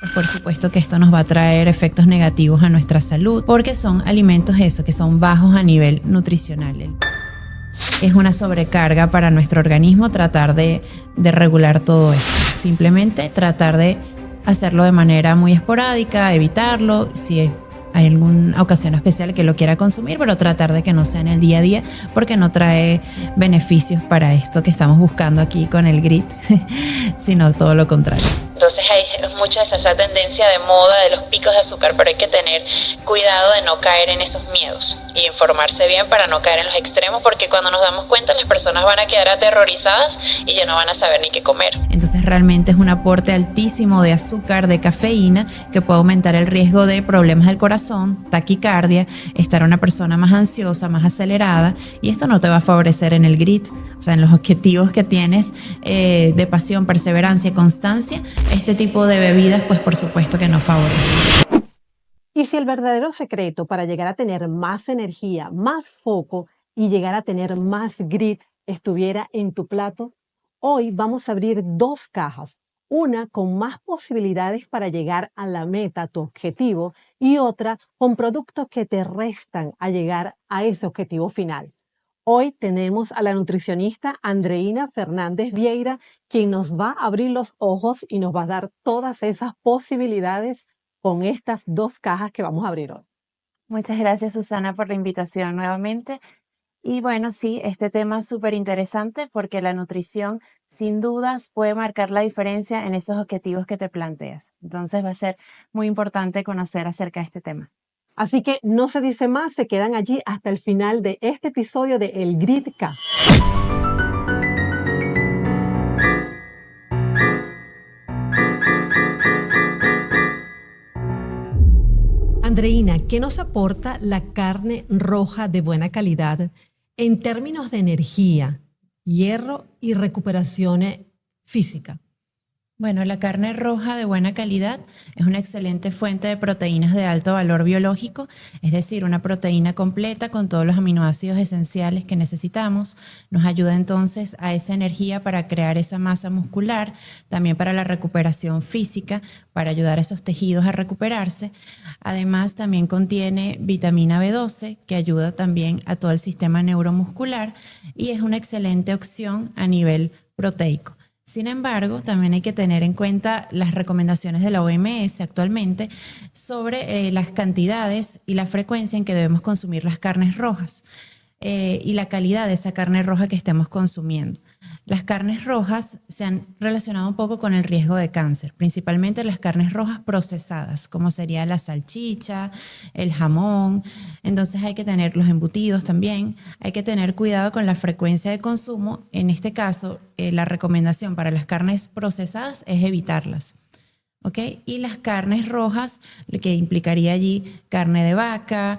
Pues por supuesto que esto nos va a traer efectos negativos a nuestra salud porque son alimentos que son bajos a nivel nutricional. Es una sobrecarga para nuestro organismo tratar de regular todo esto. Simplemente tratar de hacerlo de manera muy esporádica, evitarlo, si hay alguna ocasión especial que lo quiera consumir, pero tratar de que no sea en el día a día porque no trae beneficios para esto que estamos buscando aquí con el GRIT, sino todo lo contrario. Entonces hay mucha esa tendencia de moda de los picos de azúcar, pero hay que tener cuidado de no caer en esos miedos y informarse bien para no caer en los extremos, porque cuando nos damos cuenta las personas van a quedar aterrorizadas y ya no van a saber ni qué comer. Entonces realmente es un aporte altísimo de azúcar, de cafeína, que puede aumentar el riesgo de problemas del corazón, taquicardia, estar una persona más ansiosa, más acelerada, y esto no te va a favorecer en el GRIT, o sea, en los objetivos que tienes de pasión, perseverancia, constancia. Este tipo de bebidas, pues por supuesto que no favorecen. Y si el verdadero secreto para llegar a tener más energía, más foco y llegar a tener más grit estuviera en tu plato, hoy vamos a abrir dos cajas, una con más posibilidades para llegar a la meta, tu objetivo, y otra con productos que te restan a llegar a ese objetivo final. Hoy tenemos a la nutricionista Andreina Fernández Vieira, quien nos va a abrir los ojos y nos va a dar todas esas posibilidades con estas dos cajas que vamos a abrir hoy. Muchas gracias, Susana, por la invitación nuevamente. Y bueno, sí, este tema es súper interesante porque la nutrición sin dudas puede marcar la diferencia en esos objetivos que te planteas. Entonces va a ser muy importante conocer acerca de este tema. Así que no se dice más, se quedan allí hasta el final de este episodio de El Gridcast. Andreina, ¿qué nos aporta la carne roja de buena calidad en términos de energía, hierro y recuperación física? Bueno, la carne roja de buena calidad es una excelente fuente de proteínas de alto valor biológico, es decir, una proteína completa con todos los aminoácidos esenciales que necesitamos. Nos ayuda entonces a esa energía para crear esa masa muscular, también para la recuperación física, para ayudar a esos tejidos a recuperarse. Además, también contiene vitamina B12, que ayuda también a todo el sistema neuromuscular y es una excelente opción a nivel proteico. Sin embargo, también hay que tener en cuenta las recomendaciones de la OMS actualmente sobre las cantidades y la frecuencia en que debemos consumir las carnes rojas y la calidad de esa carne roja que estemos consumiendo. Las carnes rojas se han relacionado un poco con el riesgo de cáncer, principalmente las carnes rojas procesadas, como sería la salchicha, el jamón. Entonces hay que tener los embutidos también, hay que tener cuidado con la frecuencia de consumo. En este caso, la recomendación para las carnes procesadas es evitarlas. ¿Okay? Y las carnes rojas, lo que implicaría allí carne de vaca,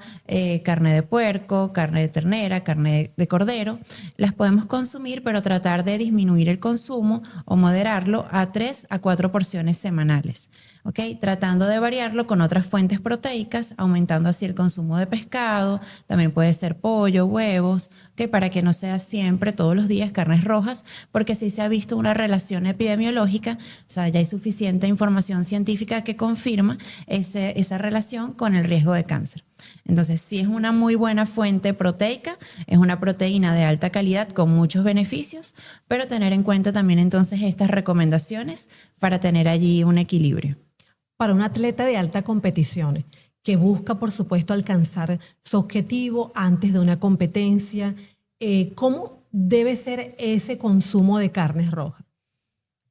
carne de puerco, carne de ternera, carne de cordero, las podemos consumir, pero tratar de disminuir el consumo o moderarlo a 3 a 4 porciones semanales. ¿Okay? Tratando de variarlo con otras fuentes proteicas, aumentando así el consumo de pescado, también puede ser pollo, huevos, ¿okay? Para que no sea siempre, todos los días, carnes rojas, porque sí se ha visto una relación epidemiológica, o sea, ya hay suficiente información científica que confirma esa relación con el riesgo de cáncer. Entonces, sí es una muy buena fuente proteica, es una proteína de alta calidad con muchos beneficios, pero tener en cuenta también entonces estas recomendaciones para tener allí un equilibrio. Para un atleta de alta competición que busca, por supuesto, alcanzar su objetivo antes de una competencia, ¿cómo debe ser ese consumo de carnes rojas?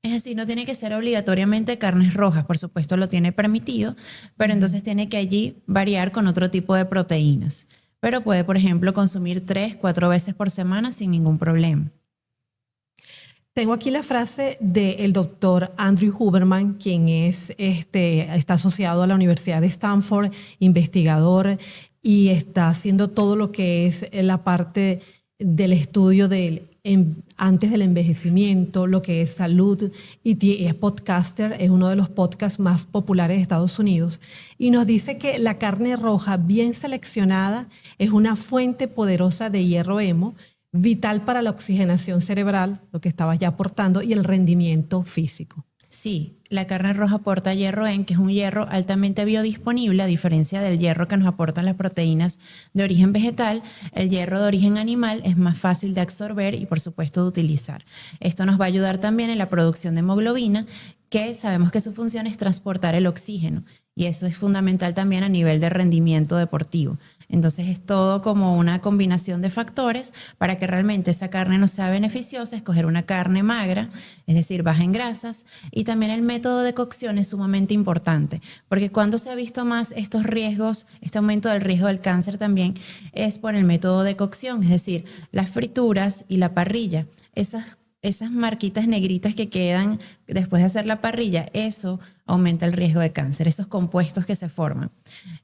Es así, no tiene que ser obligatoriamente carnes rojas, por supuesto lo tiene permitido, pero entonces tiene que allí variar con otro tipo de proteínas. Pero puede, por ejemplo, consumir 3, 4 veces por semana sin ningún problema. Tengo aquí la frase del doctor Andrew Huberman, quien está asociado a la Universidad de Stanford, investigador, y está haciendo todo lo que es la parte del estudio antes del envejecimiento, lo que es salud, y es podcaster, es uno de los podcasts más populares de Estados Unidos, y nos dice que la carne roja bien seleccionada es una fuente poderosa de hierro hemo, vital para la oxigenación cerebral, lo que estabas ya aportando, y el rendimiento físico. Sí, la carne roja aporta hierro en, que es un hierro altamente biodisponible, a diferencia del hierro que nos aportan las proteínas de origen vegetal. El hierro de origen animal es más fácil de absorber y, por supuesto, de utilizar. Esto nos va a ayudar también en la producción de hemoglobina, que sabemos que su función es transportar el oxígeno, y eso es fundamental también a nivel de rendimiento deportivo. Entonces es todo como una combinación de factores para que realmente esa carne nos sea beneficiosa, escoger una carne magra, es decir, baja en grasas, y también el método de cocción es sumamente importante, porque cuando se ha visto más estos riesgos, este aumento del riesgo del cáncer también es por el método de cocción, es decir, las frituras y la parrilla. Esas marquitas negritas que quedan después de hacer la parrilla, eso aumenta el riesgo de cáncer, esos compuestos que se forman.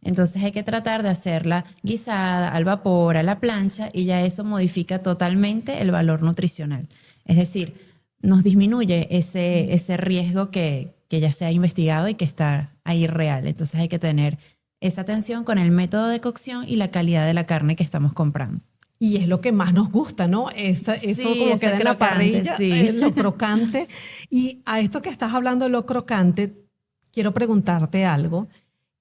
Entonces hay que tratar de hacerla guisada, al vapor, a la plancha, y ya eso modifica totalmente el valor nutricional. Es decir, nos disminuye ese riesgo que ya se ha investigado y que está ahí real. Entonces hay que tener esa atención con el método de cocción y la calidad de la carne que estamos comprando. Y es lo que más nos gusta, ¿no? Eso Sí, como esa queda en la crocante, parrilla, sí. lo crocante. Y a esto que estás hablando de lo crocante, quiero preguntarte algo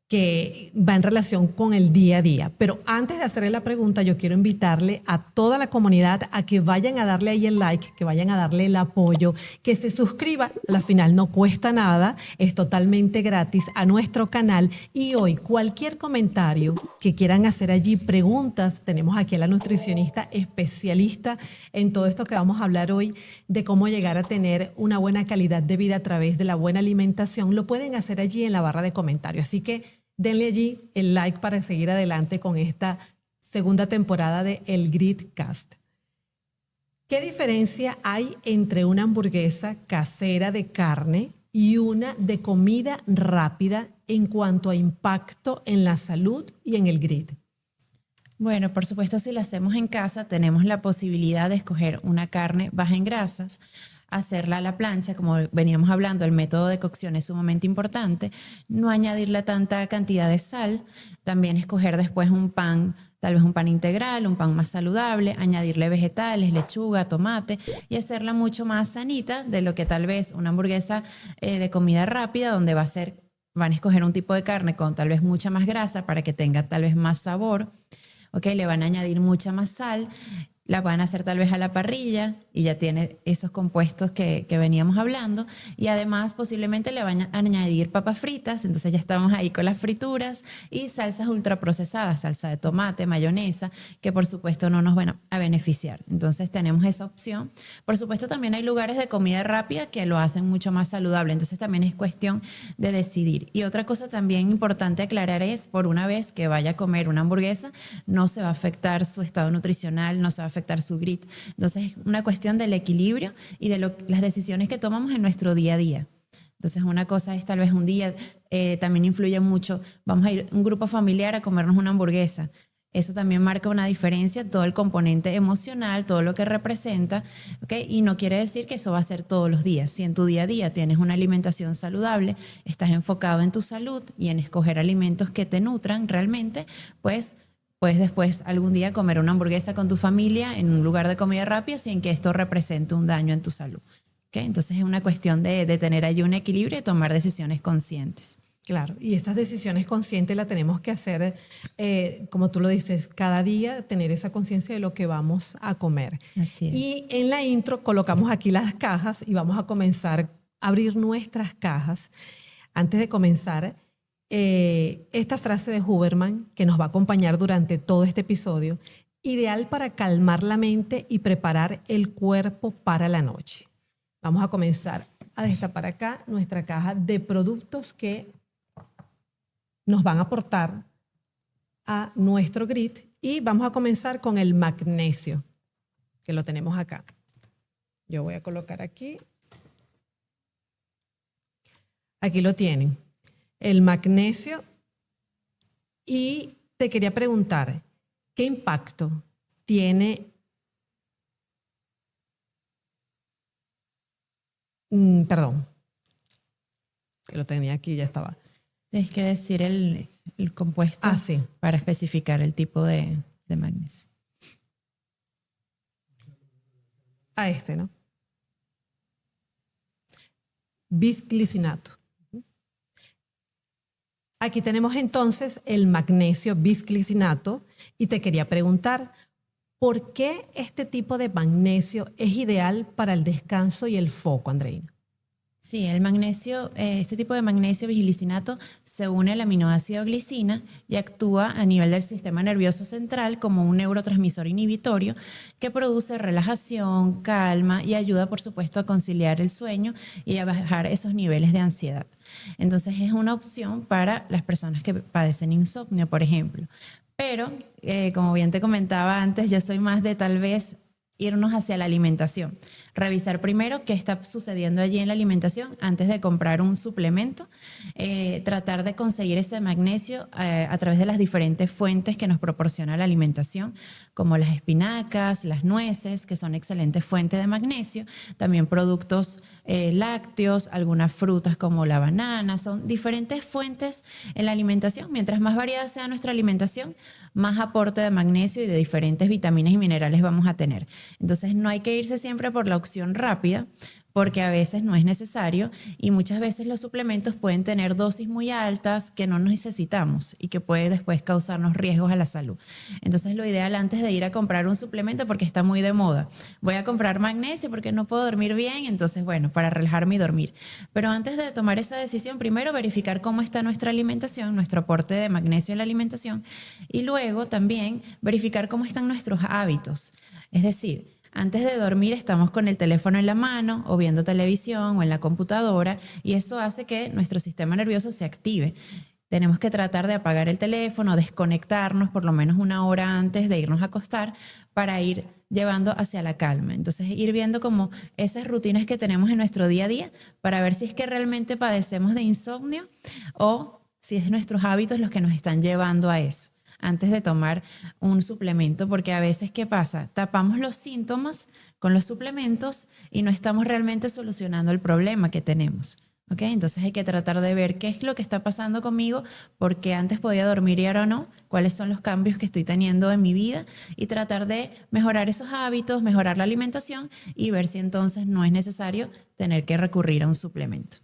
que va en relación con el día a día. Pero antes de hacerle la pregunta, yo quiero invitarle a toda la comunidad a que vayan a darle ahí el like, que vayan a darle el apoyo, que se suscriban. Al final no cuesta nada, es totalmente gratis a nuestro canal. Y hoy, cualquier comentario que quieran hacer allí, preguntas, tenemos aquí a la nutricionista especialista en todo esto que vamos a hablar hoy, de cómo llegar a tener una buena calidad de vida a través de la buena alimentación, lo pueden hacer allí en la barra de comentarios. Así que denle allí el like para seguir adelante con esta segunda temporada de El Gritcast. ¿Qué diferencia hay entre una hamburguesa casera de carne y una de comida rápida en cuanto a impacto en la salud y en el grit? Bueno, por supuesto, si la hacemos en casa, tenemos la posibilidad de escoger una carne baja en grasas, hacerla a la plancha, como veníamos hablando, el método de cocción es sumamente importante, no añadirle tanta cantidad de sal, también escoger después un pan, tal vez un pan integral, un pan más saludable, añadirle vegetales, lechuga, tomate, y hacerla mucho más sanita de lo que tal vez una hamburguesa de comida rápida, donde van a escoger un tipo de carne con tal vez mucha más grasa para que tenga tal vez más sabor. Ok, le van a añadir mucha más sal, la van a hacer tal vez a la parrilla y ya tiene esos compuestos que veníamos hablando, y además posiblemente le van a añadir papas fritas, entonces ya estamos ahí con las frituras, y salsas ultraprocesadas, salsa de tomate, mayonesa, que por supuesto no nos van a beneficiar. Entonces tenemos esa opción. Por supuesto también hay lugares de comida rápida que lo hacen mucho más saludable, entonces también es cuestión de decidir. Y otra cosa también importante aclarar es, por una vez que vaya a comer una hamburguesa, no se va a afectar su estado nutricional, no se va a afectar su grit. Entonces es una cuestión del equilibrio y de las decisiones que tomamos en nuestro día a día. Entonces una cosa es tal vez un día, también influye mucho, vamos a ir un grupo familiar a comernos una hamburguesa. Eso también marca una diferencia, todo el componente emocional, todo lo que representa, ¿okay? Y no quiere decir que eso va a ser todos los días. Si en tu día a día tienes una alimentación saludable, estás enfocado en tu salud y en escoger alimentos que te nutran realmente, pues puedes después algún día comer una hamburguesa con tu familia en un lugar de comida rápida sin que esto represente un daño en tu salud. ¿Okay? Entonces es una cuestión de tener allí un equilibrio y tomar decisiones conscientes. Claro, y estas decisiones conscientes las tenemos que hacer, como tú lo dices, cada día tener esa conciencia de lo que vamos a comer. Así es. Y en la intro colocamos aquí las cajas y vamos a comenzar a abrir nuestras cajas. Antes de comenzar, esta frase de Huberman, que nos va a acompañar durante todo este episodio, ideal para calmar la mente y preparar el cuerpo para la noche. Vamos a comenzar a destapar acá nuestra caja de productos que nos van a aportar a nuestro grit, y vamos a comenzar con el magnesio, que lo tenemos acá. Yo voy a colocar aquí. Aquí lo tienen, el magnesio. Y te quería preguntar, ¿qué impacto tiene? Perdón, que lo tenía aquí, ya estaba. Tienes que decir el compuesto Sí. para especificar el tipo de magnesio. A este, ¿no? bisglicinato. Aquí tenemos entonces el magnesio bisglicinato y te quería preguntar, ¿por qué este tipo de magnesio es ideal para el descanso y el foco, Andreina? Sí, el magnesio, este tipo de magnesio bisglicinato se une al aminoácido glicina y actúa a nivel del sistema nervioso central como un neurotransmisor inhibitorio que produce relajación, calma y ayuda, por supuesto, a conciliar el sueño y a bajar esos niveles de ansiedad. Entonces es una opción para las personas que padecen insomnio, por ejemplo. Pero, como bien te comentaba antes, yo soy más de tal vez irnos hacia la alimentación. Revisar primero qué está sucediendo allí en la alimentación antes de comprar un suplemento. Tratar de conseguir ese magnesio a través de las diferentes fuentes que nos proporciona la alimentación, como las espinacas, las nueces, que son excelentes fuentes de magnesio. También productos lácteos, algunas frutas como la banana. Son diferentes fuentes en la alimentación. Mientras más variada sea nuestra alimentación, más aporte de magnesio y de diferentes vitaminas y minerales vamos a tener. Entonces no hay que irse siempre por la opción rápida, porque a veces no es necesario y muchas veces los suplementos pueden tener dosis muy altas que no necesitamos y que puede después causarnos riesgos a la salud. Entonces lo ideal antes de ir a comprar un suplemento, porque está muy de moda, voy a comprar magnesio porque no puedo dormir bien, entonces bueno, para relajarme y dormir. Pero antes de tomar esa decisión, primero verificar cómo está nuestra alimentación, nuestro aporte de magnesio en la alimentación y luego también verificar cómo están nuestros hábitos. Es decir, antes de dormir estamos con el teléfono en la mano o viendo televisión o en la computadora y eso hace que nuestro sistema nervioso se active. Tenemos que tratar de apagar el teléfono, desconectarnos por lo menos una hora antes de irnos a acostar para ir llevando hacia la calma. Entonces, ir viendo como esas rutinas que tenemos en nuestro día a día para ver si es que realmente padecemos de insomnio o si es nuestros hábitos los que nos están llevando a eso antes de tomar un suplemento, porque a veces, ¿qué pasa? Tapamos los síntomas con los suplementos y no estamos realmente solucionando el problema que tenemos. ¿Ok? Entonces hay que tratar de ver qué es lo que está pasando conmigo, porque antes podía dormir y ahora no, cuáles son los cambios que estoy teniendo en mi vida y tratar de mejorar esos hábitos, mejorar la alimentación y ver si entonces no es necesario tener que recurrir a un suplemento.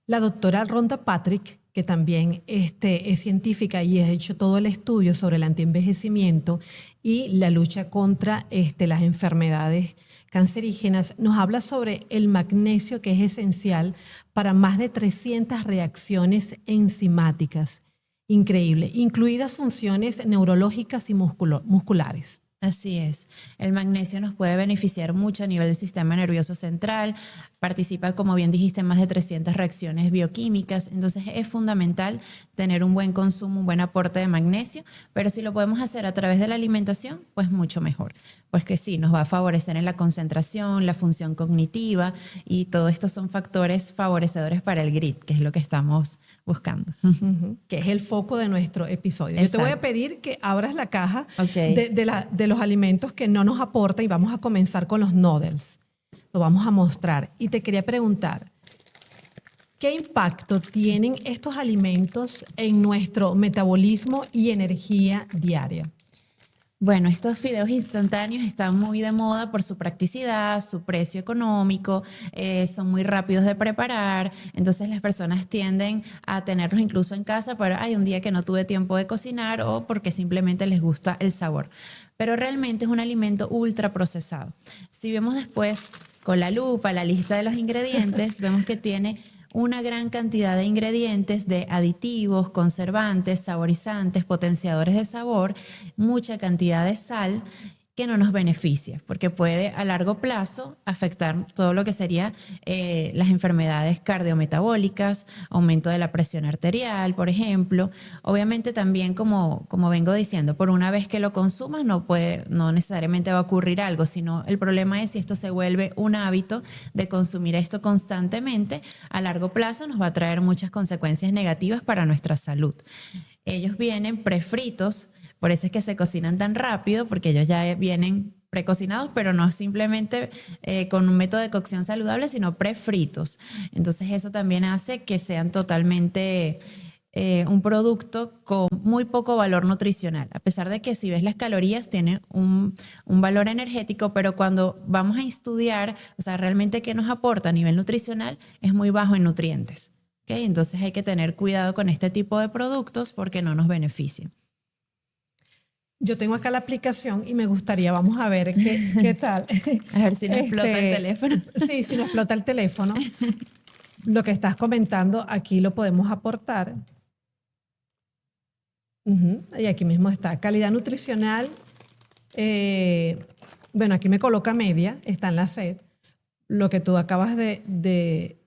La doctora Rhonda Patrick, que también es científica y ha hecho todo el estudio sobre el antienvejecimiento y la lucha contra las enfermedades cancerígenas, nos habla sobre el magnesio, que es esencial para más de 300 reacciones enzimáticas. Increíble, incluidas funciones neurológicas y musculares. Así es. El magnesio nos puede beneficiar mucho a nivel del sistema nervioso central. Participa, como bien dijiste, en más de 300 reacciones bioquímicas. Entonces es fundamental tener un buen consumo, un buen aporte de magnesio, pero si lo podemos hacer a través de la alimentación, pues mucho mejor. Pues que sí, nos va a favorecer en la concentración, la función cognitiva y todo esto son factores favorecedores para el GRIT, que es lo que estamos buscando. Que es el foco de nuestro episodio. Exacto. Yo te voy a pedir que abras la caja Okay. de los alimentos que no nos aportan y vamos a comenzar con los noodles. Lo vamos a mostrar. Y te quería preguntar, ¿qué impacto tienen estos alimentos en nuestro metabolismo y energía diaria? Bueno, estos fideos instantáneos están muy de moda por su practicidad, su precio económico, son muy rápidos de preparar, entonces las personas tienden a tenerlos incluso en casa, pero hay un día que no tuve tiempo de cocinar o porque simplemente les gusta el sabor. Pero realmente es un alimento ultra procesado. Si vemos después con la lupa la lista de los ingredientes, vemos que tiene una gran cantidad de ingredientes, de aditivos, conservantes, saborizantes, potenciadores de sabor, mucha cantidad de sal que no nos beneficia, porque puede a largo plazo afectar todo lo que sería las enfermedades cardiometabólicas, aumento de la presión arterial, por ejemplo. Obviamente también, como vengo diciendo, por una vez que lo consumas no necesariamente va a ocurrir algo, sino el problema es si esto se vuelve un hábito de consumir esto constantemente, a largo plazo nos va a traer muchas consecuencias negativas para nuestra salud. Ellos vienen prefritos, por eso es que se cocinan tan rápido, porque ellos ya vienen precocinados, pero no simplemente con un método de cocción saludable, sino prefritos. Entonces eso también hace que sean totalmente un producto con muy poco valor nutricional, a pesar de que si ves las calorías tiene un valor energético, pero cuando vamos a estudiar, o sea, realmente qué nos aporta a nivel nutricional es muy bajo en nutrientes. ¿Okay? Entonces hay que tener cuidado con este tipo de productos porque no nos benefician. Yo tengo acá la aplicación y me gustaría, vamos a ver qué tal. A ver si no explota el teléfono. Sí, si no explota el teléfono. Lo que estás comentando, aquí lo podemos aportar. Y aquí mismo está, calidad nutricional. Bueno, aquí me coloca media, está en la SED. Lo que tú acabas de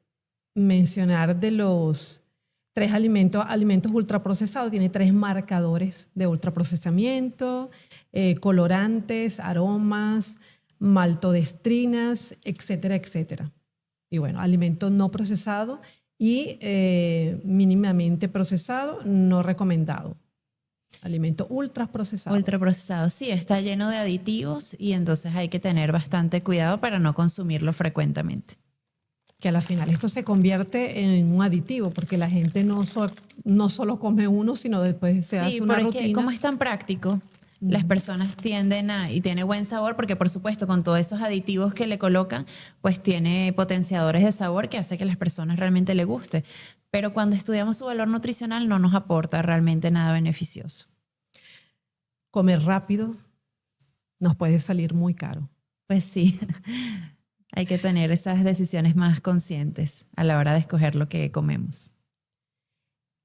mencionar de los 3 alimentos ultraprocesados, tiene 3 marcadores de ultraprocesamiento, colorantes, aromas, maltodextrinas, etcétera, etcétera. Y bueno, alimento no procesado y mínimamente procesado, no recomendado. Alimento ultraprocesado. Ultraprocesado, sí, está lleno de aditivos y entonces hay que tener bastante cuidado para no consumirlo frecuentemente. Que a la final esto se convierte en un aditivo, porque la gente no solo come uno, sino después se hace una rutina. Sí, como es tan práctico, las personas tienden y tiene buen sabor, porque por supuesto con todos esos aditivos que le colocan, pues tiene potenciadores de sabor que hace que a las personas realmente le guste. Pero cuando estudiamos su valor nutricional no nos aporta realmente nada beneficioso. Comer rápido nos puede salir muy caro. Pues sí. Hay que tener esas decisiones más conscientes a la hora de escoger lo que comemos.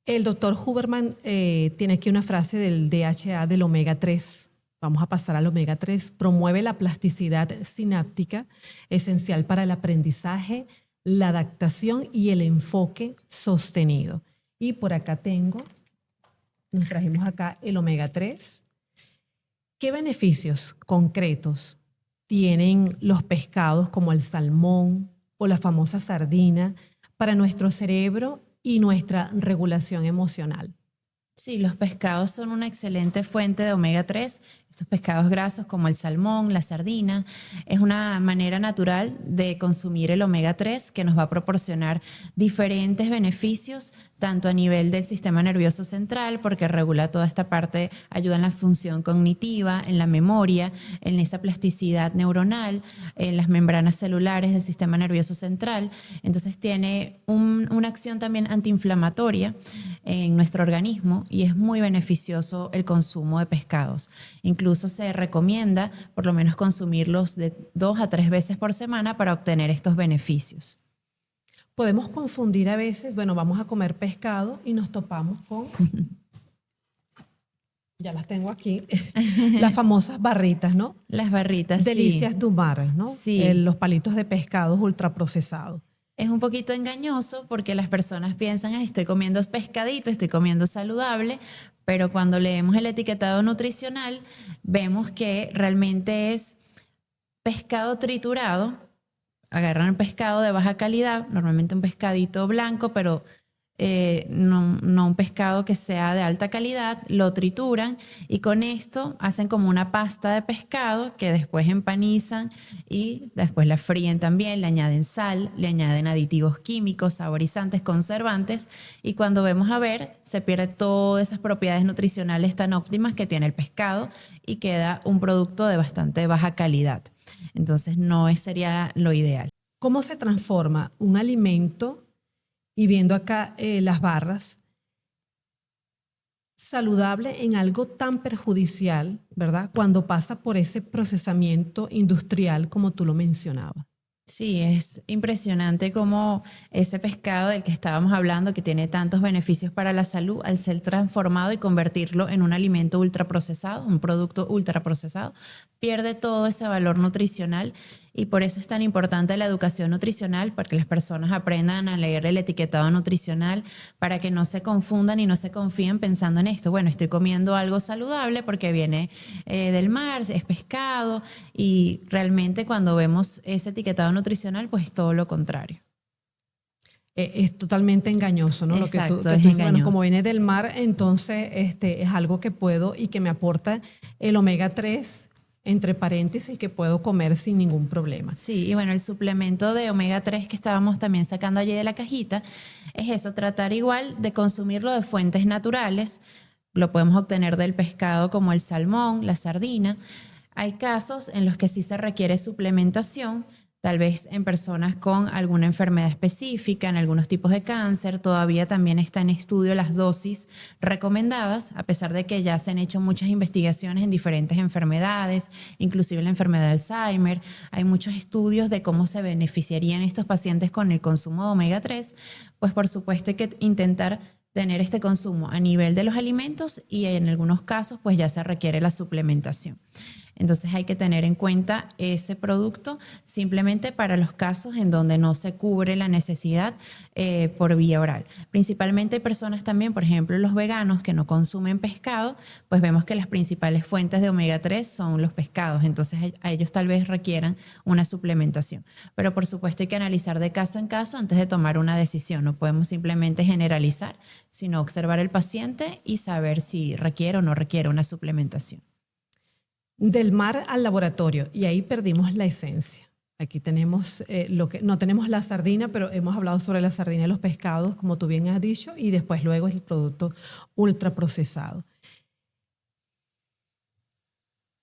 El doctor Huberman tiene aquí una frase del DHA del omega 3. Vamos a pasar al omega 3. Promueve la plasticidad sináptica, esencial para el aprendizaje, la adaptación y el enfoque sostenido. Y por acá nos trajimos acá el omega 3. ¿Qué beneficios concretos tienen los pescados como el salmón o la famosa sardina para nuestro cerebro y nuestra regulación emocional? Sí, los pescados son una excelente fuente de omega 3. Estos pescados grasos como el salmón, la sardina, es una manera natural de consumir el omega 3 que nos va a proporcionar diferentes beneficios, tanto a nivel del sistema nervioso central, porque regula toda esta parte, ayuda en la función cognitiva, en la memoria, en esa plasticidad neuronal, en las membranas celulares del sistema nervioso central. Entonces tiene una acción también antiinflamatoria en nuestro organismo y es muy beneficioso el consumo de pescados. Incluso se recomienda por lo menos consumirlos de 2 a 3 veces por semana para obtener estos beneficios. Podemos confundir a veces, bueno, vamos a comer pescado y nos topamos con, ya las tengo aquí, las famosas barritas, ¿no? Las barritas, Delicias sí. du mar, ¿no? Sí. Los palitos de pescados ultraprocesados. Es un poquito engañoso porque las personas piensan, estoy comiendo pescadito, estoy comiendo saludable, pero cuando leemos el etiquetado nutricional vemos que realmente es pescado triturado. Agarran un pescado de baja calidad, normalmente un pescadito blanco, pero no un pescado que sea de alta calidad, lo trituran y con esto hacen como una pasta de pescado que después empanizan y después la fríen también, le añaden sal, le añaden aditivos químicos, saborizantes, conservantes y cuando vemos a ver se pierde todas esas propiedades nutricionales tan óptimas que tiene el pescado y queda un producto de bastante baja calidad. Entonces no sería lo ideal. ¿Cómo se transforma un alimento? Y viendo acá las barras, saludable en algo tan perjudicial, ¿verdad? Cuando pasa por ese procesamiento industrial como tú lo mencionabas. Sí, es impresionante cómo ese pescado del que estábamos hablando, que tiene tantos beneficios para la salud, al ser transformado y convertirlo en un alimento ultraprocesado, un producto ultraprocesado, pierde todo ese valor nutricional y por eso es tan importante la educación nutricional, porque las personas aprendan a leer el etiquetado nutricional para que no se confundan y no se confíen pensando en esto. Bueno, estoy comiendo algo saludable porque viene del mar, es pescado y realmente cuando vemos ese etiquetado nutricional, pues es todo lo contrario. Es totalmente engañoso, ¿no? Exacto, lo que tú es dices, engañoso. bueno, como viene del mar, entonces es algo que puedo y que me aporta el omega 3 entre paréntesis, que puedo comer sin ningún problema. Sí, y bueno, el suplemento de omega 3 que estábamos también sacando allí de la cajita es eso, tratar igual de consumirlo de fuentes naturales. Lo podemos obtener del pescado como el salmón, la sardina. Hay casos en los que sí se requiere suplementación, tal vez en personas con alguna enfermedad específica, en algunos tipos de cáncer. Todavía también está en estudio las dosis recomendadas, a pesar de que ya se han hecho muchas investigaciones en diferentes enfermedades, inclusive la enfermedad de Alzheimer. Hay muchos estudios de cómo se beneficiarían estos pacientes con el consumo de omega 3. Pues por supuesto hay que intentar tener este consumo a nivel de los alimentos y en algunos casos pues ya se requiere la suplementación. Entonces hay que tener en cuenta ese producto simplemente para los casos en donde no se cubre la necesidad por vía oral. Principalmente hay personas también, por ejemplo, los veganos que no consumen pescado, pues vemos que las principales fuentes de omega 3 son los pescados, entonces a ellos tal vez requieran una suplementación. Pero por supuesto hay que analizar de caso en caso antes de tomar una decisión. No podemos simplemente generalizar, sino observar al paciente y saber si requiere o no requiere una suplementación. Del mar al laboratorio, y ahí perdimos la esencia. Aquí tenemos no tenemos la sardina, pero hemos hablado sobre la sardina y los pescados, como tú bien has dicho, y después luego es el producto ultraprocesado.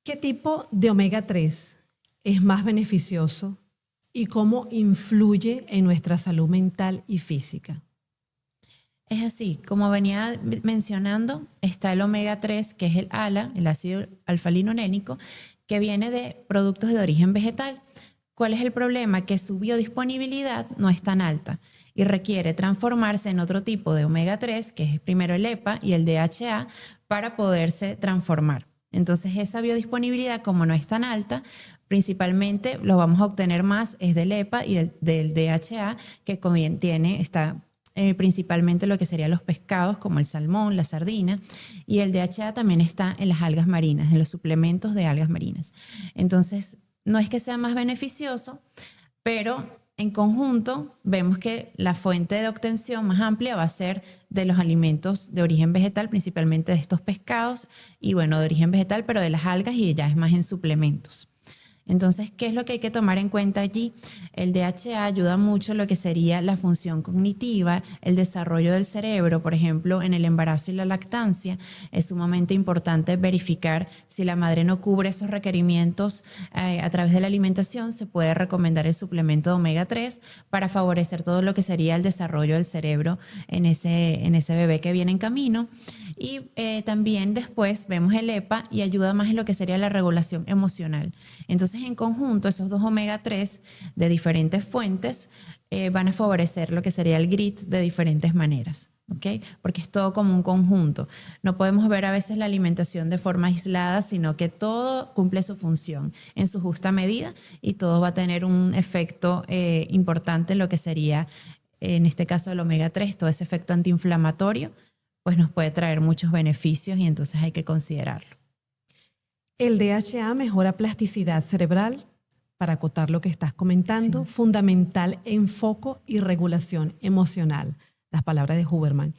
¿Qué tipo de omega 3 es más beneficioso y cómo influye en nuestra salud mental y física? Es así, como venía mencionando, está el omega 3, que es el ALA, el ácido alfa-linolénico, que viene de productos de origen vegetal. ¿Cuál es el problema? Que su biodisponibilidad no es tan alta y requiere transformarse en otro tipo de omega 3, que es primero el EPA y el DHA, para poderse transformar. Entonces esa biodisponibilidad, como no es tan alta, principalmente lo vamos a obtener más es del EPA y del DHA, que está principalmente lo que serían los pescados como el salmón, la sardina, y el DHA también está en las algas marinas, en los suplementos de algas marinas. Entonces, no es que sea más beneficioso, pero en conjunto vemos que la fuente de obtención más amplia va a ser de los alimentos de origen vegetal, principalmente de estos pescados, y bueno, de origen vegetal, pero de las algas y ya es más en suplementos. Entonces, ¿qué es lo que hay que tomar en cuenta allí? El DHA ayuda mucho en lo que sería la función cognitiva, el desarrollo del cerebro, por ejemplo, en el embarazo y la lactancia. Es sumamente importante verificar si la madre no cubre esos requerimientos a través de la alimentación. Se puede recomendar el suplemento de omega 3 para favorecer todo lo que sería el desarrollo del cerebro en ese bebé que viene en camino. Y también después vemos el EPA y ayuda más en lo que sería la regulación emocional. Entonces, en conjunto, esos dos omega 3 de diferentes fuentes van a favorecer lo que sería el GRIT de diferentes maneras, ¿ok? Porque es todo como un conjunto. No podemos ver a veces la alimentación de forma aislada, sino que todo cumple su función en su justa medida y todo va a tener un efecto importante en lo que sería, en este caso, el omega 3, todo ese efecto antiinflamatorio, pues nos puede traer muchos beneficios y entonces hay que considerarlo. El DHA mejora plasticidad cerebral, para acotar lo que estás comentando, Sí. fundamental en foco y regulación emocional, las palabras de Huberman.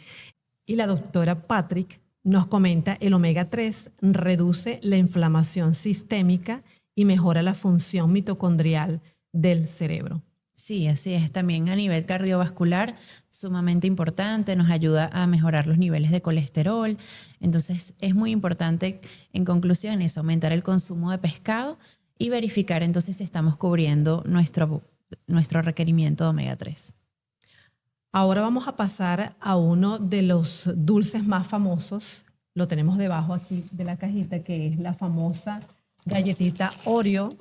Y la doctora Patrick nos comenta, el omega 3 reduce la inflamación sistémica y mejora la función mitocondrial del cerebro. Sí, así es. También a nivel cardiovascular, sumamente importante, nos ayuda a mejorar los niveles de colesterol. Entonces, es muy importante, en conclusión, eso, aumentar el consumo de pescado y verificar entonces si estamos cubriendo nuestro requerimiento de omega 3. Ahora vamos a pasar a uno de los dulces más famosos. Lo tenemos debajo aquí de la cajita, que es la famosa galletita Oreo,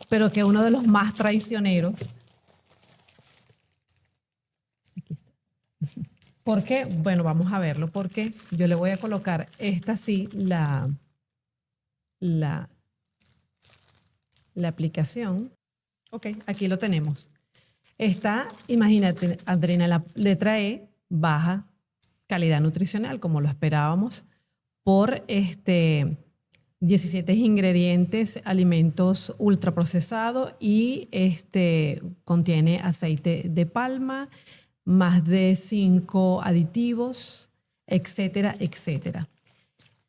pero que es uno de los más traicioneros. Aquí está. ¿Por qué? Bueno, vamos a verlo. Porque yo le voy a colocar esta sí, la aplicación. Ok, aquí lo tenemos. Esta, imagínate, Adriana, la letra E, baja calidad nutricional, como lo esperábamos, por 17 ingredientes, alimentos ultraprocesados y contiene aceite de palma, más de 5 aditivos, etcétera, etcétera.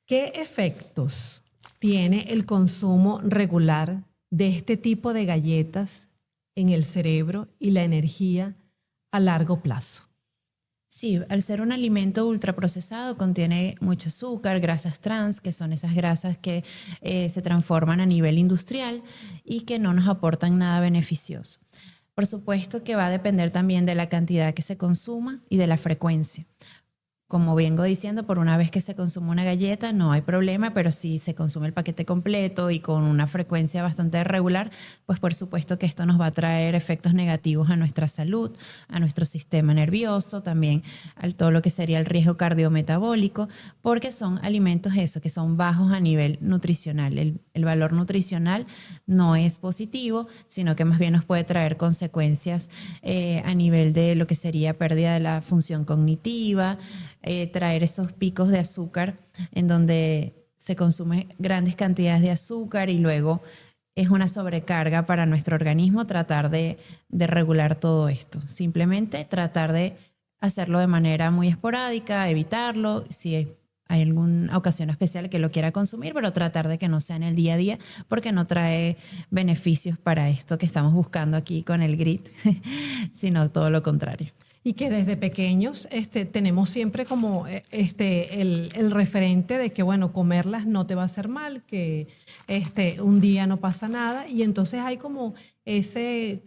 ¿Qué efectos tiene el consumo regular de este tipo de galletas en el cerebro y la energía a largo plazo? Sí, al ser un alimento ultraprocesado contiene mucho azúcar, grasas trans, que son esas grasas que se transforman a nivel industrial y que no nos aportan nada beneficioso. Por supuesto que va a depender también de la cantidad que se consuma y de la frecuencia. Como vengo diciendo, por una vez que se consume una galleta no hay problema, pero si se consume el paquete completo y con una frecuencia bastante regular, pues por supuesto que esto nos va a traer efectos negativos a nuestra salud, a nuestro sistema nervioso, también a todo lo que sería el riesgo cardiometabólico, porque son alimentos eso, que son bajos a nivel nutricional. El valor nutricional no es positivo, sino que más bien nos puede traer consecuencias a nivel de lo que sería pérdida de la función cognitiva, traer esos picos de azúcar en donde se consumen grandes cantidades de azúcar y luego es una sobrecarga para nuestro organismo tratar de regular todo esto. Simplemente tratar de hacerlo de manera muy esporádica, evitarlo, si hay alguna ocasión especial que lo quiera consumir, pero tratar de que no sea en el día a día porque no trae beneficios para esto que estamos buscando aquí con el GRIT, sino todo lo contrario. Y que desde pequeños tenemos siempre como el referente de que, bueno, comerlas no te va a hacer mal, que un día no pasa nada. Y entonces hay como Sí.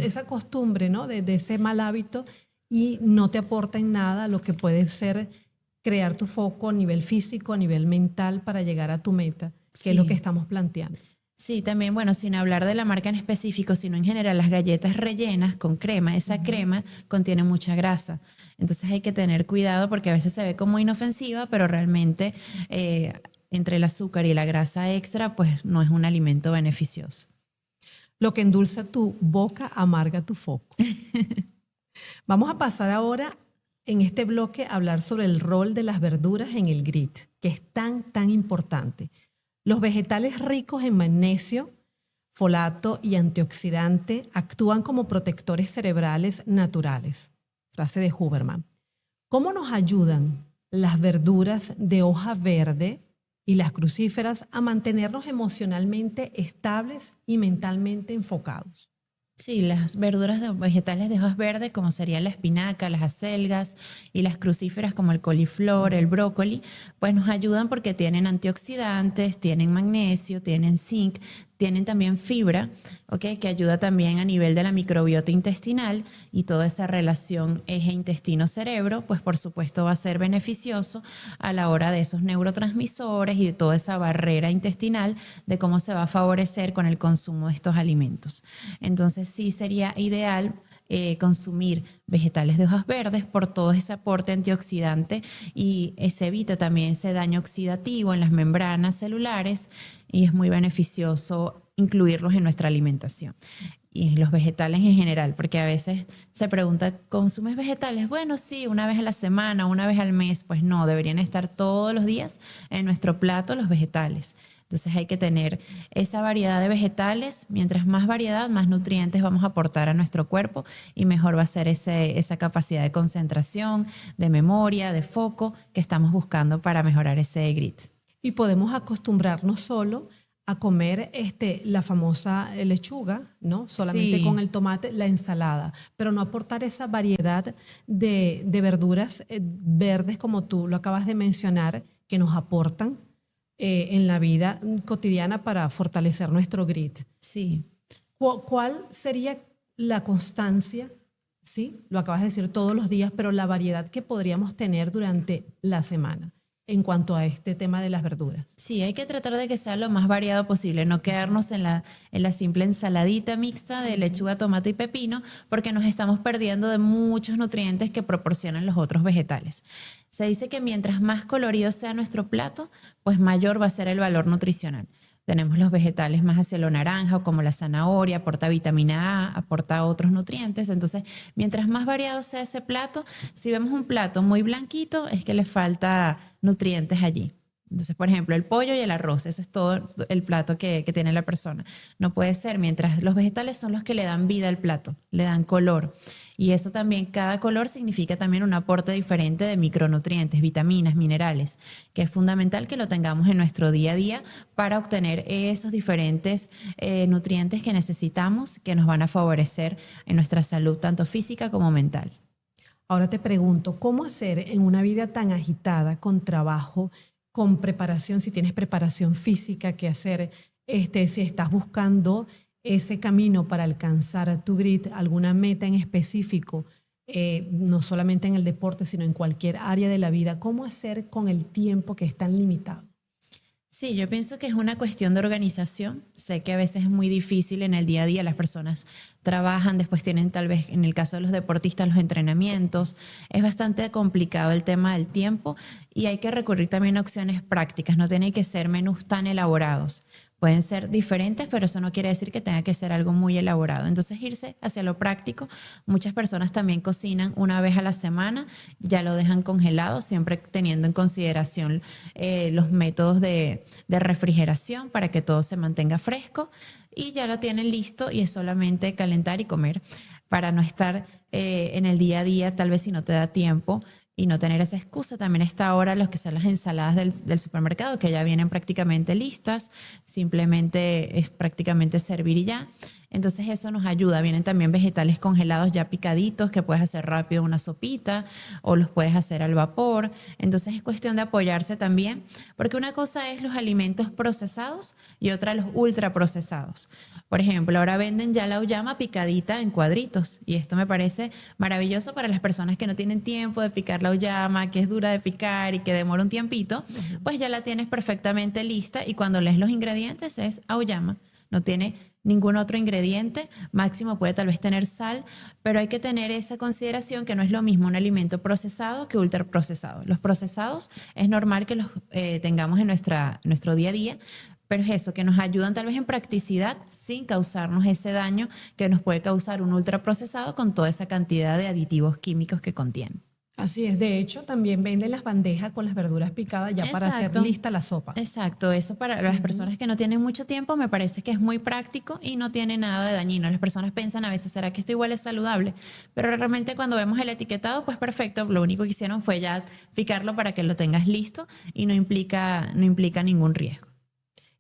esa costumbre, ¿no? De ese mal hábito y no te aporta en nada lo que puede ser crear tu foco a nivel físico, a nivel mental para llegar a tu meta, que es lo Sí. que estamos planteando. Sí, también, bueno, sin hablar de la marca en específico, sino en general las galletas rellenas con crema, esa crema contiene mucha grasa. Entonces hay que tener cuidado porque a veces se ve como inofensiva, pero realmente entre el azúcar y la grasa extra, pues no es un alimento beneficioso. Lo que endulza tu boca amarga tu foco. Vamos a pasar ahora en este bloque a hablar sobre el rol de las verduras en el GRIT, que es tan importante. Los vegetales ricos en magnesio, folato y antioxidante actúan como protectores cerebrales naturales. Frase de Huberman. ¿Cómo nos ayudan las verduras de hoja verde y las crucíferas a mantenernos emocionalmente estables y mentalmente enfocados? Sí, las verduras vegetales de hojas verdes, como sería la espinaca, las acelgas y las crucíferas como el coliflor, el brócoli, pues nos ayudan porque tienen antioxidantes, tienen magnesio, tienen zinc, tienen también fibra, ¿okay? Que ayuda también a nivel de la microbiota intestinal y toda esa relación eje intestino-cerebro, pues por supuesto va a ser beneficioso a la hora de esos neurotransmisores y de toda esa barrera intestinal de cómo se va a favorecer con el consumo de estos alimentos. Entonces sí sería ideal consumir vegetales de hojas verdes por todo ese aporte antioxidante y se evita también ese daño oxidativo en las membranas celulares y es muy beneficioso incluirlos en nuestra alimentación y en los vegetales en general, porque a veces se pregunta, ¿consumes vegetales? Bueno, sí, una vez a la semana, una vez al mes, pues no, deberían estar todos los días en nuestro plato los vegetales. Entonces hay que tener esa variedad de vegetales. Mientras más variedad, más nutrientes vamos a aportar a nuestro cuerpo y mejor va a ser esa capacidad de concentración, de memoria, de foco que estamos buscando para mejorar ese GRIT. Y podemos acostumbrarnos solo a comer la famosa lechuga, ¿no? Solamente Sí. con el tomate, la ensalada, pero no aportar esa variedad de verduras verdes como tú lo acabas de mencionar, que nos aportan en la vida cotidiana para fortalecer nuestro GRIT. Sí. ¿Cuál sería la constancia? Sí, lo acabas de decir todos los días, pero la variedad que podríamos tener durante la semana en cuanto a este tema de las verduras. Sí, hay que tratar de que sea lo más variado posible, no quedarnos en la simple ensaladita mixta de lechuga, tomate y pepino, porque nos estamos perdiendo de muchos nutrientes que proporcionan los otros vegetales. Se dice que mientras más colorido sea nuestro plato, pues mayor va a ser el valor nutricional. Tenemos los vegetales más hacia lo naranja, como la zanahoria, aporta vitamina A, aporta otros nutrientes. Entonces, mientras más variado sea ese plato, si vemos un plato muy blanquito, es que le falta nutrientes allí. Entonces, por ejemplo, el pollo y el arroz, eso es todo el plato que tiene la persona. No puede ser, mientras los vegetales son los que le dan vida al plato, le dan color. Y eso también, cada color significa también un aporte diferente de micronutrientes, vitaminas, minerales, que es fundamental que lo tengamos en nuestro día a día para obtener esos diferentes nutrientes que necesitamos, que nos van a favorecer en nuestra salud, tanto física como mental. Ahora te pregunto, ¿cómo hacer en una vida tan agitada, con trabajo, con preparación, si tienes preparación física que hacer, si estás buscando ese camino para alcanzar tu grit, alguna meta en específico, no solamente en el deporte, sino en cualquier área de la vida, ¿cómo hacer con el tiempo que es tan limitado? Sí, yo pienso que es una cuestión de organización. Sé que a veces es muy difícil en el día a día, las personas trabajan, después tienen tal vez, en el caso de los deportistas, los entrenamientos. Es bastante complicado el tema del tiempo y hay que recurrir también a opciones prácticas. No tienen que ser menús tan elaborados. Pueden ser diferentes, pero eso no quiere decir que tenga que ser algo muy elaborado. Entonces, irse hacia lo práctico. Muchas personas también cocinan una vez a la semana, ya lo dejan congelado, siempre teniendo en consideración los métodos de refrigeración para que todo se mantenga fresco, y ya lo tienen listo y es solamente calentar y comer para no estar en el día a día, tal vez si no te da tiempo y no tener esa excusa. También está ahora lo que son las ensaladas del supermercado, que ya vienen prácticamente listas, simplemente es prácticamente servir y ya. Entonces eso nos ayuda. Vienen también vegetales congelados ya picaditos que puedes hacer rápido una sopita o los puedes hacer al vapor. Entonces es cuestión de apoyarse también, porque una cosa es los alimentos procesados y otra los ultraprocesados. Por ejemplo, ahora venden ya la auyama picadita en cuadritos y esto me parece maravilloso para las personas que no tienen tiempo de picar la auyama, que es dura de picar y que demora un tiempito, pues ya la tienes perfectamente lista y cuando lees los ingredientes es auyama. No tiene ningún otro ingrediente, máximo puede tal vez tener sal, pero hay que tener esa consideración que no es lo mismo un alimento procesado que ultraprocesado. Los procesados es normal que los tengamos en nuestro día a día, pero es eso, que nos ayudan tal vez en practicidad sin causarnos ese daño que nos puede causar un ultraprocesado con toda esa cantidad de aditivos químicos que contiene. Así es, de hecho también venden las bandejas con las verduras picadas ya para hacer Exacto. lista la sopa. Exacto, eso para las personas que no tienen mucho tiempo me parece que es muy práctico y no tiene nada de dañino. Las personas piensan a veces, ¿será que esto igual es saludable? Pero realmente cuando vemos el etiquetado, pues perfecto, lo único que hicieron fue ya picarlo para que lo tengas listo y no implica ningún riesgo.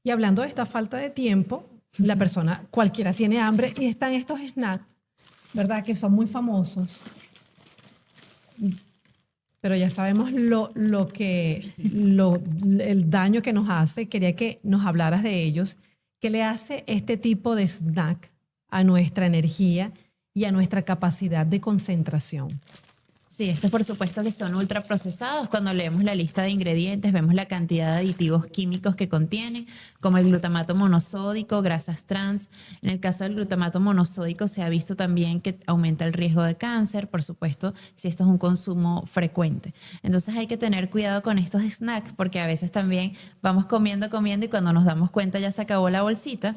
Y hablando de esta falta de tiempo, la persona cualquiera tiene hambre y están estos snacks, ¿verdad? Que son muy famosos. Pero ya sabemos el daño que nos hace. Quería que nos hablaras de ellos. ¿Qué le hace este tipo de snack a nuestra energía y a nuestra capacidad de concentración? Sí, estos por supuesto que son ultraprocesados. Cuando leemos la lista de ingredientes, vemos la cantidad de aditivos químicos que contienen, como el glutamato monosódico, grasas trans. En el caso del glutamato monosódico se ha visto también que aumenta el riesgo de cáncer, por supuesto, si esto es un consumo frecuente. Entonces hay que tener cuidado con estos snacks porque a veces también vamos comiendo, comiendo y cuando nos damos cuenta ya se acabó la bolsita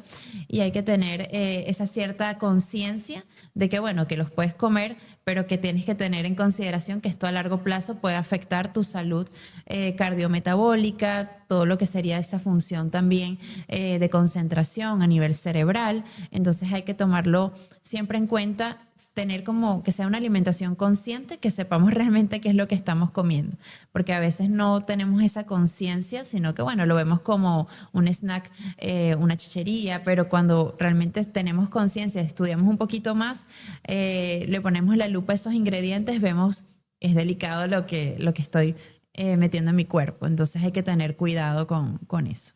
y hay que tener esa cierta conciencia de que, bueno, que los puedes comer, pero que tienes que tener en consideración que esto a largo plazo puede afectar tu salud cardiometabólica, todo lo que sería esa función también de concentración a nivel cerebral. Entonces hay que tomarlo siempre en cuenta, tener como que sea una alimentación consciente, que sepamos realmente qué es lo que estamos comiendo, porque a veces no tenemos esa conciencia, sino que bueno, lo vemos como un snack, una chuchería, pero cuando realmente tenemos conciencia, estudiamos un poquito más, le ponemos la lupa a esos ingredientes, vemos es delicado lo que estoy metiendo en mi cuerpo, entonces hay que tener cuidado con eso.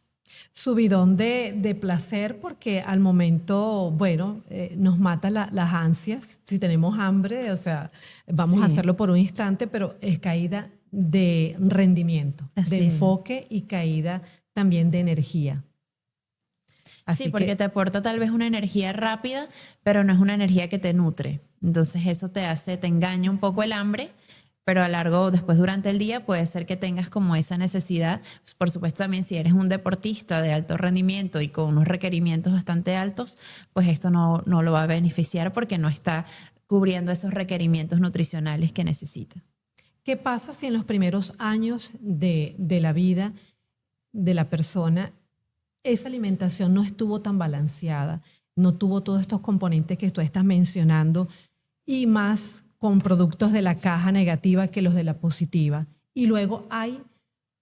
Subidón de placer porque al momento, bueno, nos mata las ansias. Si tenemos hambre, o sea, vamos a Sí, hacerlo por un instante, pero es caída de rendimiento, de así es. enfoque y caída también de energía. Sí, Así porque que te aporta tal vez una energía rápida, pero no es una energía que te nutre. Entonces eso te engaña un poco el hambre, pero a largo, después durante el día puede ser que tengas como esa necesidad. Pues, por supuesto también si eres un deportista de alto rendimiento y con unos requerimientos bastante altos, pues esto no lo va a beneficiar porque no está cubriendo esos requerimientos nutricionales que necesita. ¿qué pasa si en los primeros años de la vida de la persona esa alimentación no estuvo tan balanceada, no tuvo todos estos componentes que tú estás mencionando? y más con productos de la caja negativa que los de la positiva. Y luego hay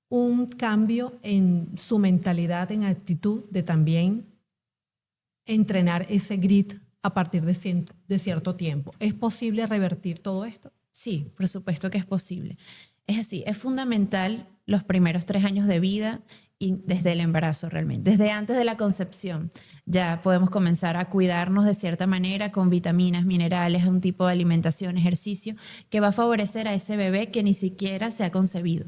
un cambio en su mentalidad, en actitud de también entrenar ese grit a partir de cierto tiempo. ¿Es posible revertir todo esto? Sí, por supuesto que es posible. Es así, es fundamental los primeros 3 años de vida y desde el embarazo realmente, desde antes de la concepción. Ya podemos comenzar a cuidarnos de cierta manera con vitaminas, minerales, un tipo de alimentación, ejercicio que va a favorecer a ese bebé que ni siquiera se ha concebido.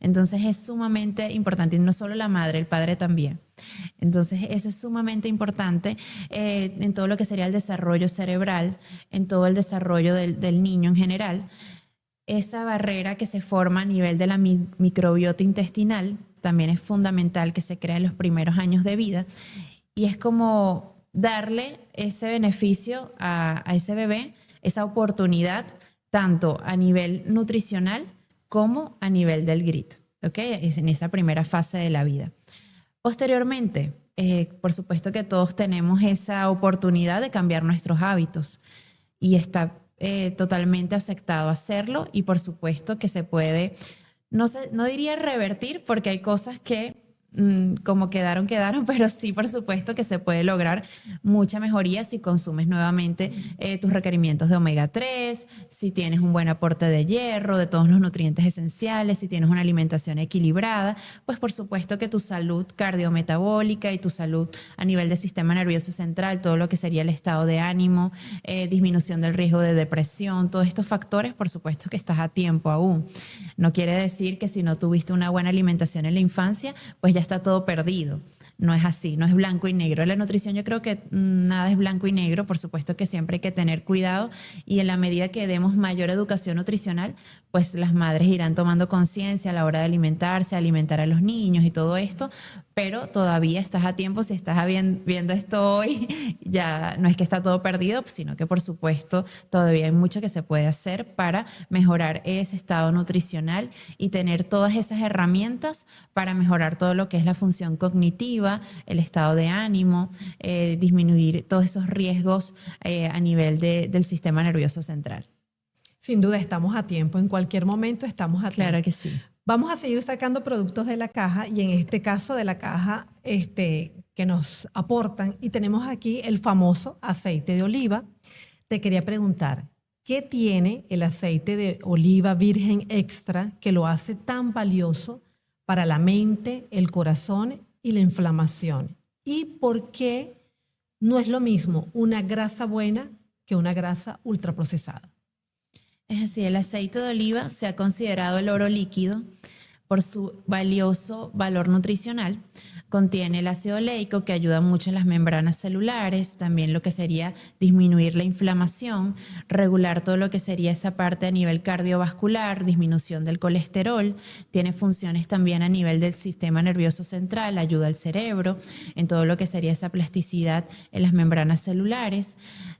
Entonces es sumamente importante, y no solo la madre, el padre también. Entonces eso es sumamente importante en todo lo que sería el desarrollo cerebral, en todo el desarrollo del niño en general. Esa barrera que se forma a nivel de la microbiota intestinal también es fundamental que se crea en los primeros años de vida, y es como darle ese beneficio a ese bebé, esa oportunidad, tanto a nivel nutricional como a nivel del grit, ¿ok? Es en esa primera fase de la vida. Posteriormente, por supuesto que todos tenemos esa oportunidad de cambiar nuestros hábitos y está totalmente aceptado hacerlo, y por supuesto que se puede, no diría revertir porque hay cosas que como quedaron, pero sí, por supuesto que se puede lograr mucha mejoría si consumes nuevamente tus requerimientos de omega 3, si tienes un buen aporte de hierro, de todos los nutrientes esenciales, si tienes una alimentación equilibrada, pues por supuesto que tu salud cardiometabólica y tu salud a nivel del sistema nervioso central, todo lo que sería el estado de ánimo, disminución del riesgo de depresión, todos estos factores, por supuesto que estás a tiempo aún. No quiere decir que si no tuviste una buena alimentación en la infancia, pues ya está todo perdido. No es así, no es blanco y negro. La nutrición, yo creo que nada es blanco y negro. Por supuesto que siempre hay que tener cuidado, y en la medida que demos mayor educación nutricional, pues las madres irán tomando conciencia a la hora de alimentarse, alimentar a los niños y todo esto, pero todavía estás a tiempo. Si estás viendo esto hoy, ya no es que está todo perdido, sino que por supuesto todavía hay mucho que se puede hacer para mejorar ese estado nutricional y tener todas esas herramientas para mejorar todo lo que es la función cognitiva, el estado de ánimo, disminuir todos esos riesgos a nivel del sistema nervioso central. Sin duda estamos a tiempo, en cualquier momento estamos a tiempo. Claro que sí. Vamos a seguir sacando productos de la caja, y en este caso de la caja que nos aportan, y tenemos aquí el famoso aceite de oliva. Te quería preguntar, ¿qué tiene el aceite de oliva virgen extra que lo hace tan valioso para la mente, el corazón y la inflamación? ¿Y por qué no es lo mismo una grasa buena que una grasa ultraprocesada? Es así, el aceite de oliva se ha considerado el oro líquido por su valioso valor nutricional. Contiene el ácido oleico, que ayuda mucho en las membranas celulares, también lo que sería disminuir la inflamación, regular todo lo que sería esa parte a nivel cardiovascular, disminución del colesterol. Tiene funciones también a nivel del sistema nervioso central, ayuda al cerebro, en todo lo que sería esa plasticidad en las membranas celulares.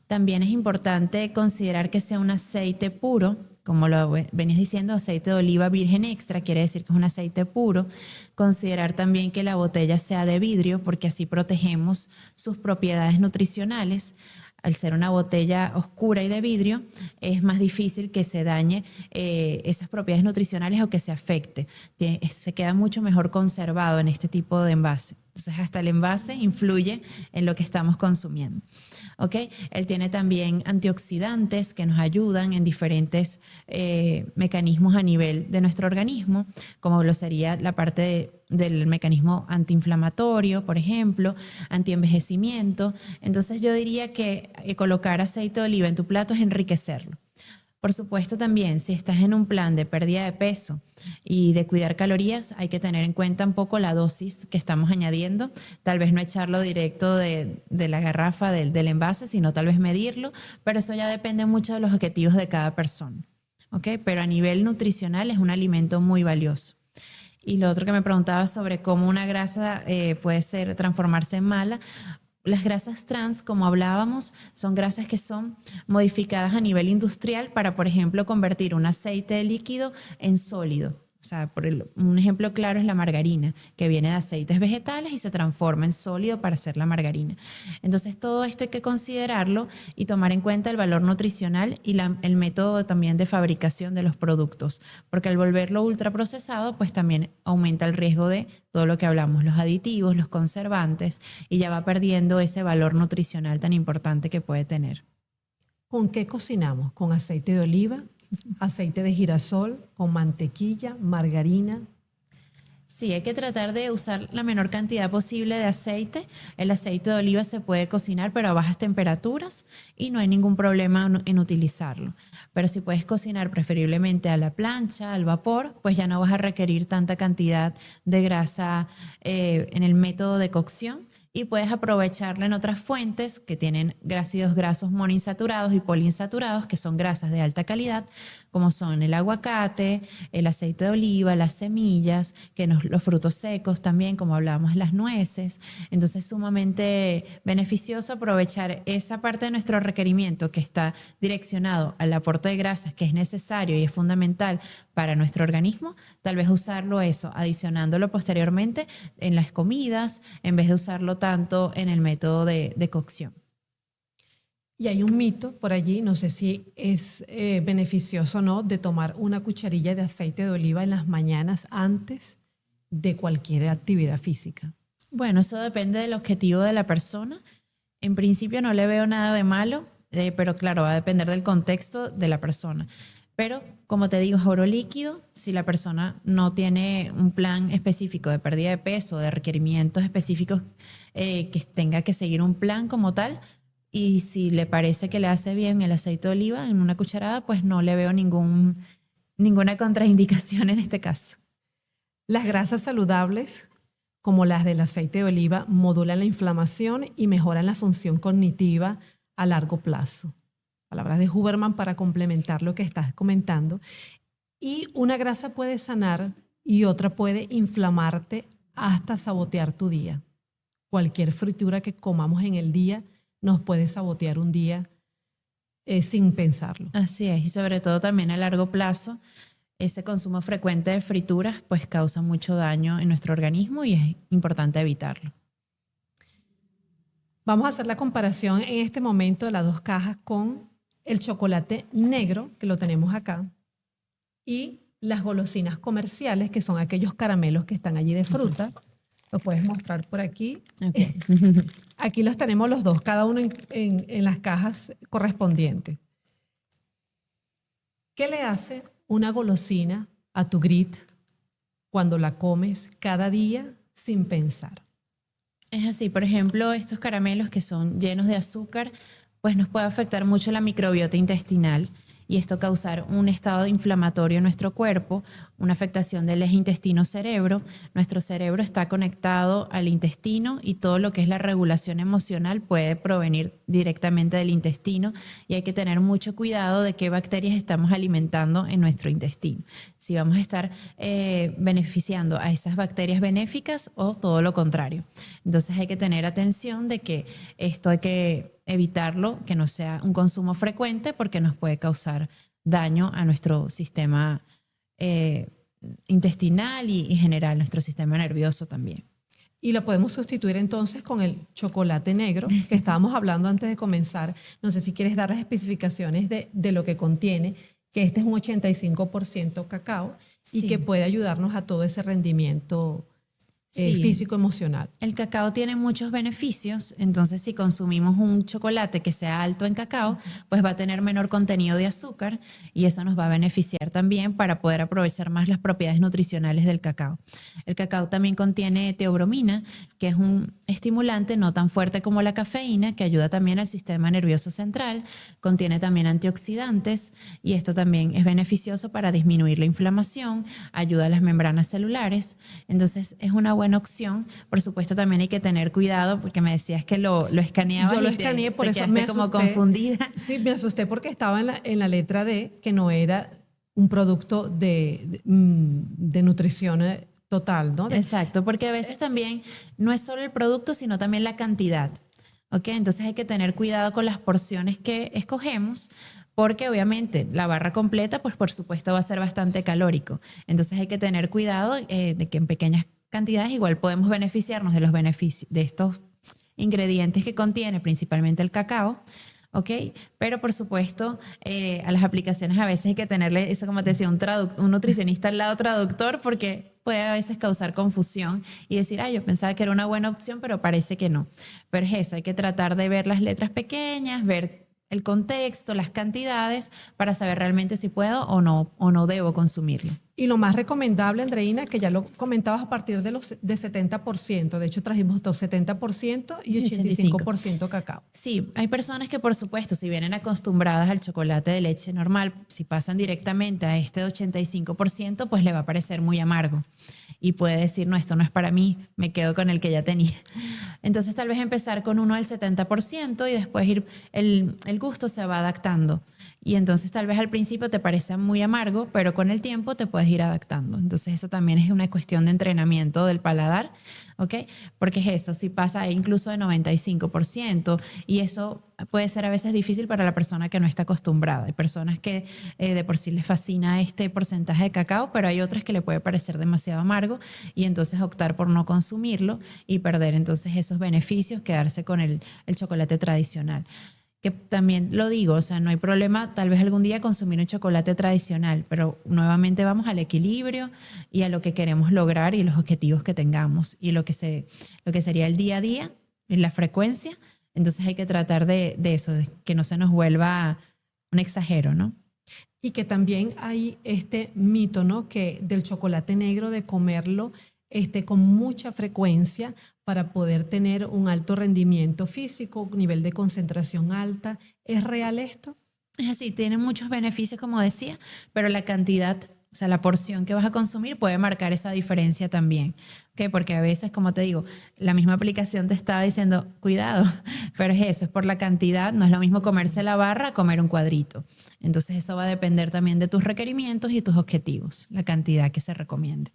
También es importante considerar que sea un aceite puro, como lo venías diciendo, aceite de oliva virgen extra, quiere decir que es un aceite puro. Considerar también que la botella sea de vidrio, porque así protegemos sus propiedades nutricionales. Al ser una botella oscura y de vidrio, es más difícil que se dañe esas propiedades nutricionales o que se afecte. Se queda mucho mejor conservado en este tipo de envase. Entonces, hasta el envase influye en lo que estamos consumiendo. ¿Ok? Él tiene también antioxidantes que nos ayudan en diferentes mecanismos a nivel de nuestro organismo, como lo sería la parte del mecanismo antiinflamatorio, por ejemplo, antienvejecimiento. Entonces yo diría que colocar aceite de oliva en tu plato es enriquecerlo. Por supuesto también, si estás en un plan de pérdida de peso y de cuidar calorías, hay que tener en cuenta un poco la dosis que estamos añadiendo. Tal vez no echarlo directo de la garrafa, del envase, sino tal vez medirlo, pero eso ya depende mucho de los objetivos de cada persona. ¿Ok? Pero a nivel nutricional es un alimento muy valioso. Y lo otro que me preguntaba sobre cómo una grasa puede transformarse en mala. Las grasas trans, como hablábamos, son grasas que son modificadas a nivel industrial para, por ejemplo, convertir un aceite líquido en sólido. O sea, un ejemplo claro es la margarina, que viene de aceites vegetales y se transforma en sólido para hacer la margarina. Entonces, todo esto hay que considerarlo y tomar en cuenta el valor nutricional y el método también de fabricación de los productos, porque al volverlo ultraprocesado, pues también aumenta el riesgo de todo lo que hablamos, los aditivos, los conservantes, y ya va perdiendo ese valor nutricional tan importante que puede tener. ¿Con qué cocinamos? ¿Con aceite de oliva, aceite de girasol, con mantequilla, margarina? Sí, hay que tratar de usar la menor cantidad posible de aceite. El aceite de oliva se puede cocinar, pero a bajas temperaturas y no hay ningún problema en utilizarlo. Pero si puedes cocinar preferiblemente a la plancha, al vapor, pues ya no vas a requerir tanta cantidad de grasa en el método de cocción y puedes aprovecharla en otras fuentes que tienen ácidos grasos monoinsaturados y poliinsaturados, que son grasas de alta calidad, como son el aguacate, el aceite de oliva, las semillas, los frutos secos también, como hablábamos, las nueces. Entonces, sumamente beneficioso aprovechar esa parte de nuestro requerimiento que está direccionado al aporte de grasas, que es necesario y es fundamental para nuestro organismo, tal vez usarlo eso, adicionándolo posteriormente en las comidas, en vez de usarlo tanto en el método de cocción. Y hay un mito por allí, no sé si es beneficioso o no, de tomar una cucharilla de aceite de oliva en las mañanas antes de cualquier actividad física. Bueno, eso depende del objetivo de la persona. En principio no le veo nada de malo, pero claro, va a depender del contexto de la persona. Pero como te digo, es oro líquido. Si la persona no tiene un plan específico de pérdida de peso, de requerimientos específicos, que tenga que seguir un plan como tal, y si le parece que le hace bien el aceite de oliva en una cucharada, pues no le veo ninguna contraindicación en este caso. Las grasas saludables, como las del aceite de oliva, modulan la inflamación y mejoran la función cognitiva a largo plazo. Palabras de Huberman para complementar lo que estás comentando. Y una grasa puede sanar y otra puede inflamarte hasta sabotear tu día. Cualquier fritura que comamos en el día nos puede sabotear un día sin pensarlo. Así es, y sobre todo también a largo plazo, ese consumo frecuente de frituras pues causa mucho daño en nuestro organismo y es importante evitarlo. Vamos a hacer la comparación en este momento de las dos cajas con el chocolate negro, que lo tenemos acá, y las golosinas comerciales, que son aquellos caramelos que están allí de fruta. Lo puedes mostrar por aquí. Okay. Aquí los tenemos los dos, cada uno en las cajas correspondientes. ¿Qué le hace una golosina a tu grit cuando la comes cada día sin pensar? Es así, por ejemplo, estos caramelos que son llenos de azúcar, pues nos puede afectar mucho la microbiota intestinal y esto causar un estado inflamatorio en nuestro cuerpo, una afectación del eje intestino-cerebro. Nuestro cerebro está conectado al intestino y todo lo que es la regulación emocional puede provenir directamente del intestino y hay que tener mucho cuidado de qué bacterias estamos alimentando en nuestro intestino. Si vamos a estar beneficiando a esas bacterias benéficas o todo lo contrario. Entonces hay que tener atención de que esto hay que evitarlo, que no sea un consumo frecuente porque nos puede causar daño a nuestro sistema intestinal y general, nuestro sistema nervioso también. Y lo podemos sustituir entonces con el chocolate negro que estábamos hablando antes de comenzar. No sé si quieres dar las especificaciones de lo que contiene, que este es un 85% cacao y que puede ayudarnos a todo ese rendimiento físico-emocional. El cacao tiene muchos beneficios, entonces si consumimos un chocolate que sea alto en cacao, pues va a tener menor contenido de azúcar y eso nos va a beneficiar también para poder aprovechar más las propiedades nutricionales del cacao. El cacao también contiene teobromina, que es un estimulante no tan fuerte como la cafeína, que ayuda también al sistema nervioso central, contiene también antioxidantes y esto también es beneficioso para disminuir la inflamación, ayuda a las membranas celulares, entonces es una buena opción. Por supuesto también hay que tener cuidado porque me decías que lo escaneabas. Yo lo escaneé, por eso me asusté. Como confundida. Sí, me asusté porque estaba en la letra D, que no era un producto de nutrición total, ¿no? Exacto, porque a veces también no es solo el producto, sino también la cantidad. ¿Ok? Entonces hay que tener cuidado con las porciones que escogemos porque obviamente la barra completa, pues por supuesto va a ser bastante calórico. Entonces hay que tener cuidado de que en pequeñas cantidades igual podemos beneficiarnos de los beneficios de estos ingredientes que contiene, principalmente el cacao, ¿ok? Pero por supuesto, a las aplicaciones a veces hay que tenerle, eso como te decía, un nutricionista al lado traductor, porque puede a veces causar confusión y decir, yo pensaba que era una buena opción, pero parece que no. Pero es eso, hay que tratar de ver las letras pequeñas, ver el contexto, las cantidades, para saber realmente si puedo o no debo consumirlo. Y lo más recomendable, Andreina, que ya lo comentabas a partir de los de 70%, de hecho trajimos dos, 70% y 85% cacao. Sí, hay personas que por supuesto, si vienen acostumbradas al chocolate de leche normal, si pasan directamente a este de 85%, pues le va a parecer muy amargo y puede decir, no, esto no es para mí, me quedo con el que ya tenía. Entonces tal vez empezar con uno del 70% y después el gusto se va adaptando. Y entonces tal vez al principio te parece muy amargo, pero con el tiempo te puedes ir adaptando. Entonces eso también es una cuestión de entrenamiento del paladar, ¿ok? Porque es eso, si pasa incluso de 95%, y eso puede ser a veces difícil para la persona que no está acostumbrada. Hay personas que de por sí les fascina este porcentaje de cacao, pero hay otras que le puede parecer demasiado amargo y entonces optar por no consumirlo y perder entonces esos beneficios, quedarse con el chocolate tradicional. Que también lo digo, o sea, no hay problema tal vez algún día consumir un chocolate tradicional, pero nuevamente vamos al equilibrio y a lo que queremos lograr y los objetivos que tengamos y lo que sería el día a día, en la frecuencia. Entonces hay que tratar de eso, de que no se nos vuelva un exagero, ¿no? Y que también hay este mito, ¿no? Que del chocolate negro, de comerlo con mucha frecuencia para poder tener un alto rendimiento físico, nivel de concentración alta. ¿Es real esto? Es así, tiene muchos beneficios, como decía, pero la cantidad, o sea, la porción que vas a consumir puede marcar esa diferencia también. ¿Okay? Porque a veces, como te digo, la misma aplicación te estaba diciendo, cuidado, pero es eso, es por la cantidad, no es lo mismo comerse la barra a comer un cuadrito. Entonces eso va a depender también de tus requerimientos y tus objetivos, la cantidad que se recomiende.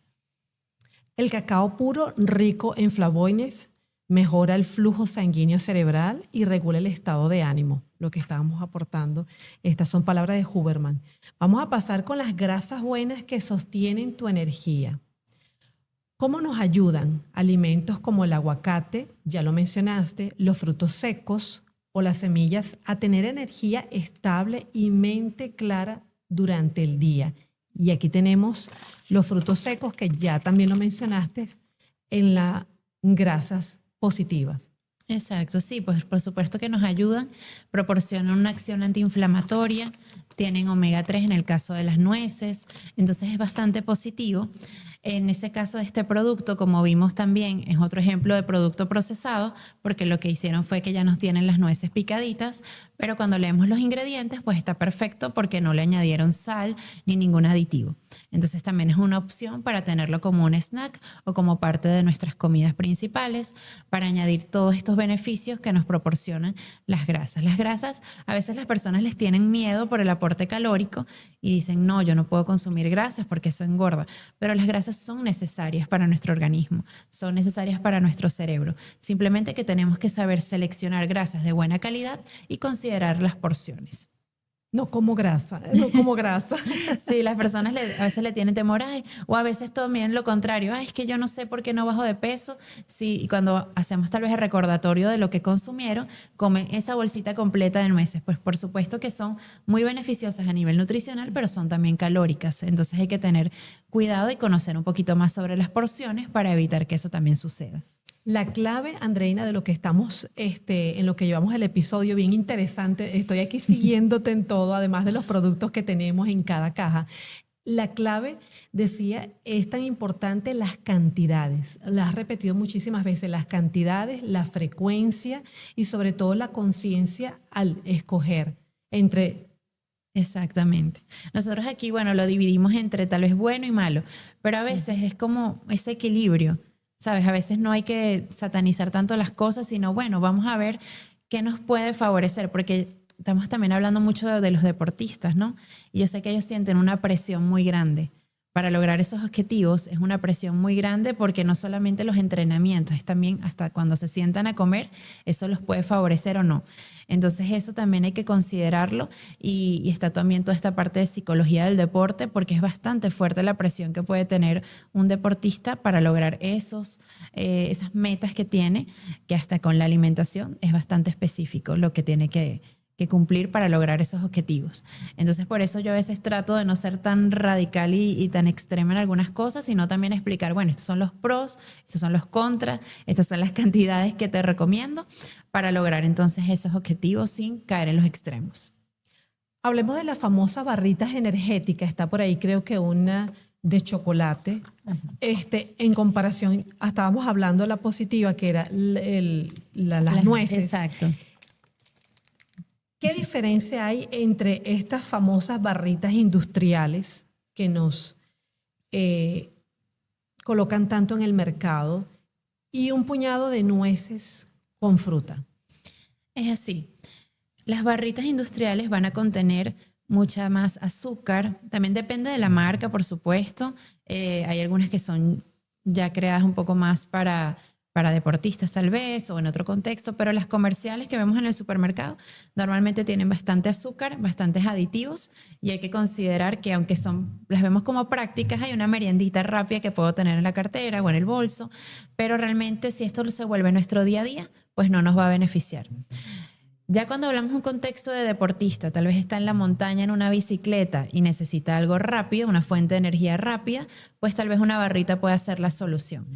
El cacao puro, rico en flavonoides, mejora el flujo sanguíneo cerebral y regula el estado de ánimo, lo que estábamos aportando. Estas son palabras de Huberman. Vamos a pasar con las grasas buenas que sostienen tu energía. ¿Cómo nos ayudan? Alimentos como el aguacate, ya lo mencionaste, los frutos secos o las semillas a tener energía estable y mente clara durante el día. Y aquí tenemos los frutos secos, que ya también lo mencionaste, en las grasas positivas. Exacto, sí, pues por supuesto que nos ayudan, proporcionan una acción antiinflamatoria, tienen omega 3 en el caso de las nueces, entonces es bastante positivo. En ese caso de este producto, como vimos también, es otro ejemplo de producto procesado, porque lo que hicieron fue que ya nos tienen las nueces picaditas, pero cuando leemos los ingredientes, pues está perfecto porque no le añadieron sal ni ningún aditivo. Entonces también es una opción para tenerlo como un snack o como parte de nuestras comidas principales, para añadir todos estos beneficios que nos proporcionan las grasas. Las grasas, a veces las personas les tienen miedo por el aporte calórico y dicen, no, yo no puedo consumir grasas porque eso engorda, pero las grasas son necesarias para nuestro organismo, son necesarias para nuestro cerebro. Simplemente que tenemos que saber seleccionar grasas de buena calidad y considerar las porciones. No como grasa, no como grasa. Sí, las personas a veces le tienen temor, o a veces también lo contrario, es que yo no sé por qué no bajo de peso. Sí, y cuando hacemos tal vez el recordatorio de lo que consumieron, comen esa bolsita completa de nueces. Pues por supuesto que son muy beneficiosas a nivel nutricional, pero son también calóricas. Entonces hay que tener cuidado y conocer un poquito más sobre las porciones para evitar que eso también suceda. La clave, Andreina, de lo que estamos, en lo que llevamos el episodio, bien interesante, estoy aquí siguiéndote en todo, además de los productos que tenemos en cada caja. La clave, decía, es tan importante las cantidades. La has repetido muchísimas veces, las cantidades, la frecuencia y sobre todo la conciencia al escoger entre... Exactamente. Nosotros aquí, bueno, lo dividimos entre tal vez bueno y malo, pero a veces es como ese equilibrio. ¿Sabes? A veces no hay que satanizar tanto las cosas, sino bueno, vamos a ver qué nos puede favorecer, porque estamos también hablando mucho de los deportistas, ¿no? Y yo sé que ellos sienten una presión muy grande para lograr esos objetivos es una presión muy grande porque no solamente los entrenamientos, es también hasta cuando se sientan a comer, eso los puede favorecer o no. Entonces eso también hay que considerarlo y está también toda esta parte de psicología del deporte porque es bastante fuerte la presión que puede tener un deportista para lograr esas metas que tiene, que hasta con la alimentación es bastante específico lo que tiene que cumplir para lograr esos objetivos. Entonces, por eso yo a veces trato de no ser tan radical y tan extrema en algunas cosas, sino también explicar, bueno, estos son los pros, estos son los contras, estas son las cantidades que te recomiendo para lograr entonces esos objetivos sin caer en los extremos. Hablemos de las famosas barritas energéticas. Está por ahí, creo que una de chocolate. En comparación, estábamos hablando de la positiva, que era las nueces. Exacto. ¿Qué diferencia hay entre estas famosas barritas industriales que nos colocan tanto en el mercado y un puñado de nueces con fruta? Es así. Las barritas industriales van a contener mucha más azúcar. También depende de la marca, por supuesto. Hay algunas que son ya creadas un poco más para deportistas tal vez o en otro contexto, pero las comerciales que vemos en el supermercado normalmente tienen bastante azúcar, bastantes aditivos y hay que considerar que aunque las vemos como prácticas, hay una meriendita rápida que puedo tener en la cartera o en el bolso, pero realmente si esto se vuelve nuestro día a día, pues no nos va a beneficiar. Ya cuando hablamos de un contexto de deportista, tal vez está en la montaña en una bicicleta y necesita algo rápido, una fuente de energía rápida, pues tal vez una barrita pueda ser la solución.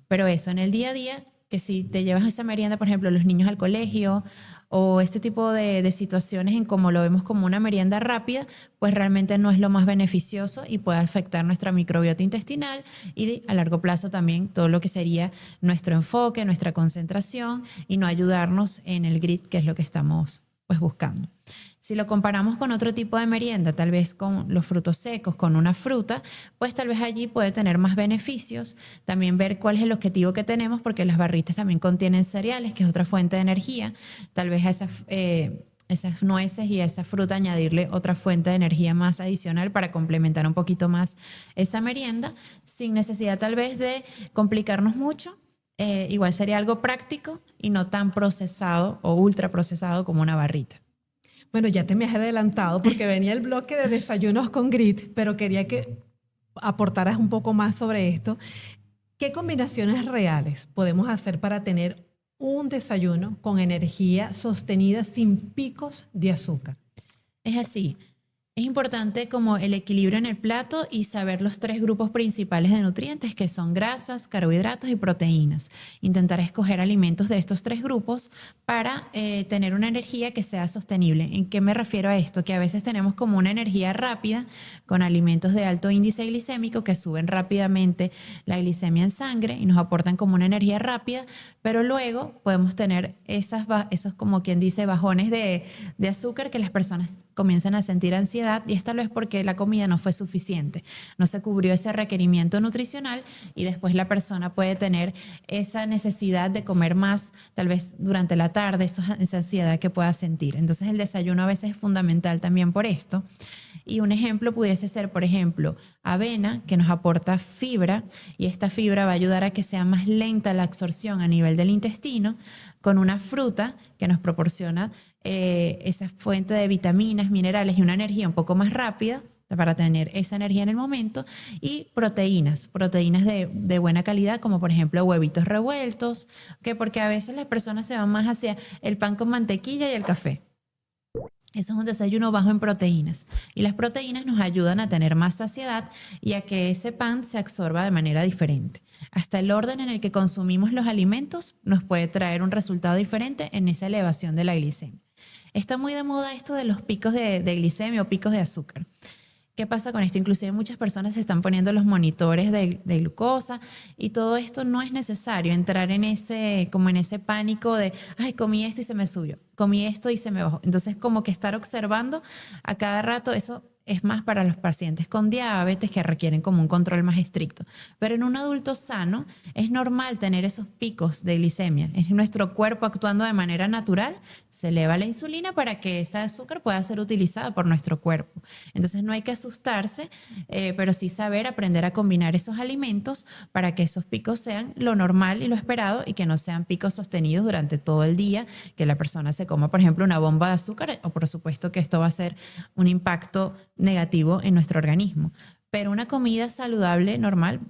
Pero eso en el día a día, que si te llevas esa merienda, por ejemplo, los niños al colegio o este tipo de situaciones en como lo vemos como una merienda rápida, pues realmente no es lo más beneficioso y puede afectar nuestra microbiota intestinal y a largo plazo también todo lo que sería nuestro enfoque, nuestra concentración y no ayudarnos en el grit, que es lo que estamos pues buscando. Si lo comparamos con otro tipo de merienda, tal vez con los frutos secos, con una fruta, pues tal vez allí puede tener más beneficios. También ver cuál es el objetivo que tenemos, porque las barritas también contienen cereales, que es otra fuente de energía. Tal vez a esas nueces y a esa fruta añadirle otra fuente de energía más adicional para complementar un poquito más esa merienda, sin necesidad tal vez de complicarnos mucho. Igual sería algo práctico y no tan procesado o ultra procesado como una barrita. Bueno, ya te me has adelantado porque venía el bloque de desayunos con grit, pero quería que aportaras un poco más sobre esto. ¿Qué combinaciones reales podemos hacer para tener un desayuno con energía sostenida sin picos de azúcar? Es así. Es importante como el equilibrio en el plato y saber los 3 grupos principales de nutrientes que son grasas, carbohidratos y proteínas. Intentar escoger alimentos de estos 3 grupos para tener una energía que sea sostenible. ¿En qué me refiero a esto? Que a veces tenemos como una energía rápida con alimentos de alto índice glicémico que suben rápidamente la glicemia en sangre y nos aportan como una energía rápida, pero luego podemos tener esos como quien dice bajones de azúcar que las personas comienzan a sentir ansiedad y es tal vez porque la comida no fue suficiente, no se cubrió ese requerimiento nutricional y después la persona puede tener esa necesidad de comer más, tal vez durante la tarde, esa ansiedad que pueda sentir. Entonces el desayuno a veces es fundamental también por esto. Y un ejemplo pudiese ser, por ejemplo, avena, que nos aporta fibra y esta fibra va a ayudar a que sea más lenta la absorción a nivel del intestino, con una fruta que nos proporciona esa fuente de vitaminas, minerales y una energía un poco más rápida para tener esa energía en el momento, y proteínas de buena calidad, como por ejemplo huevitos revueltos, porque a veces las personas se van más hacia el pan con mantequilla y el café. Eso es un desayuno bajo en proteínas y las proteínas nos ayudan a tener más saciedad y a que ese pan se absorba de manera diferente. Hasta el orden en el que consumimos los alimentos nos puede traer un resultado diferente en esa elevación de la glicemia. Está muy de moda esto de los picos de glicemia o picos de azúcar. ¿Qué pasa con esto? Inclusive muchas personas se están poniendo los monitores de glucosa y todo esto no es necesario entrar en ese pánico de, ay, comí esto y se me subió, comí esto y se me bajó. Entonces como que estar observando a cada rato, eso es más para los pacientes con diabetes que requieren como un control más estricto. Pero en un adulto sano es normal tener esos picos de glicemia. Es nuestro cuerpo actuando de manera natural, se eleva la insulina para que ese azúcar pueda ser utilizada por nuestro cuerpo. Entonces no hay que asustarse, pero sí saber aprender a combinar esos alimentos para que esos picos sean lo normal y lo esperado y que no sean picos sostenidos durante todo el día, que la persona se coma, por ejemplo, una bomba de azúcar, o por supuesto que esto va a ser un impacto negativo en nuestro organismo. Pero una comida saludable normal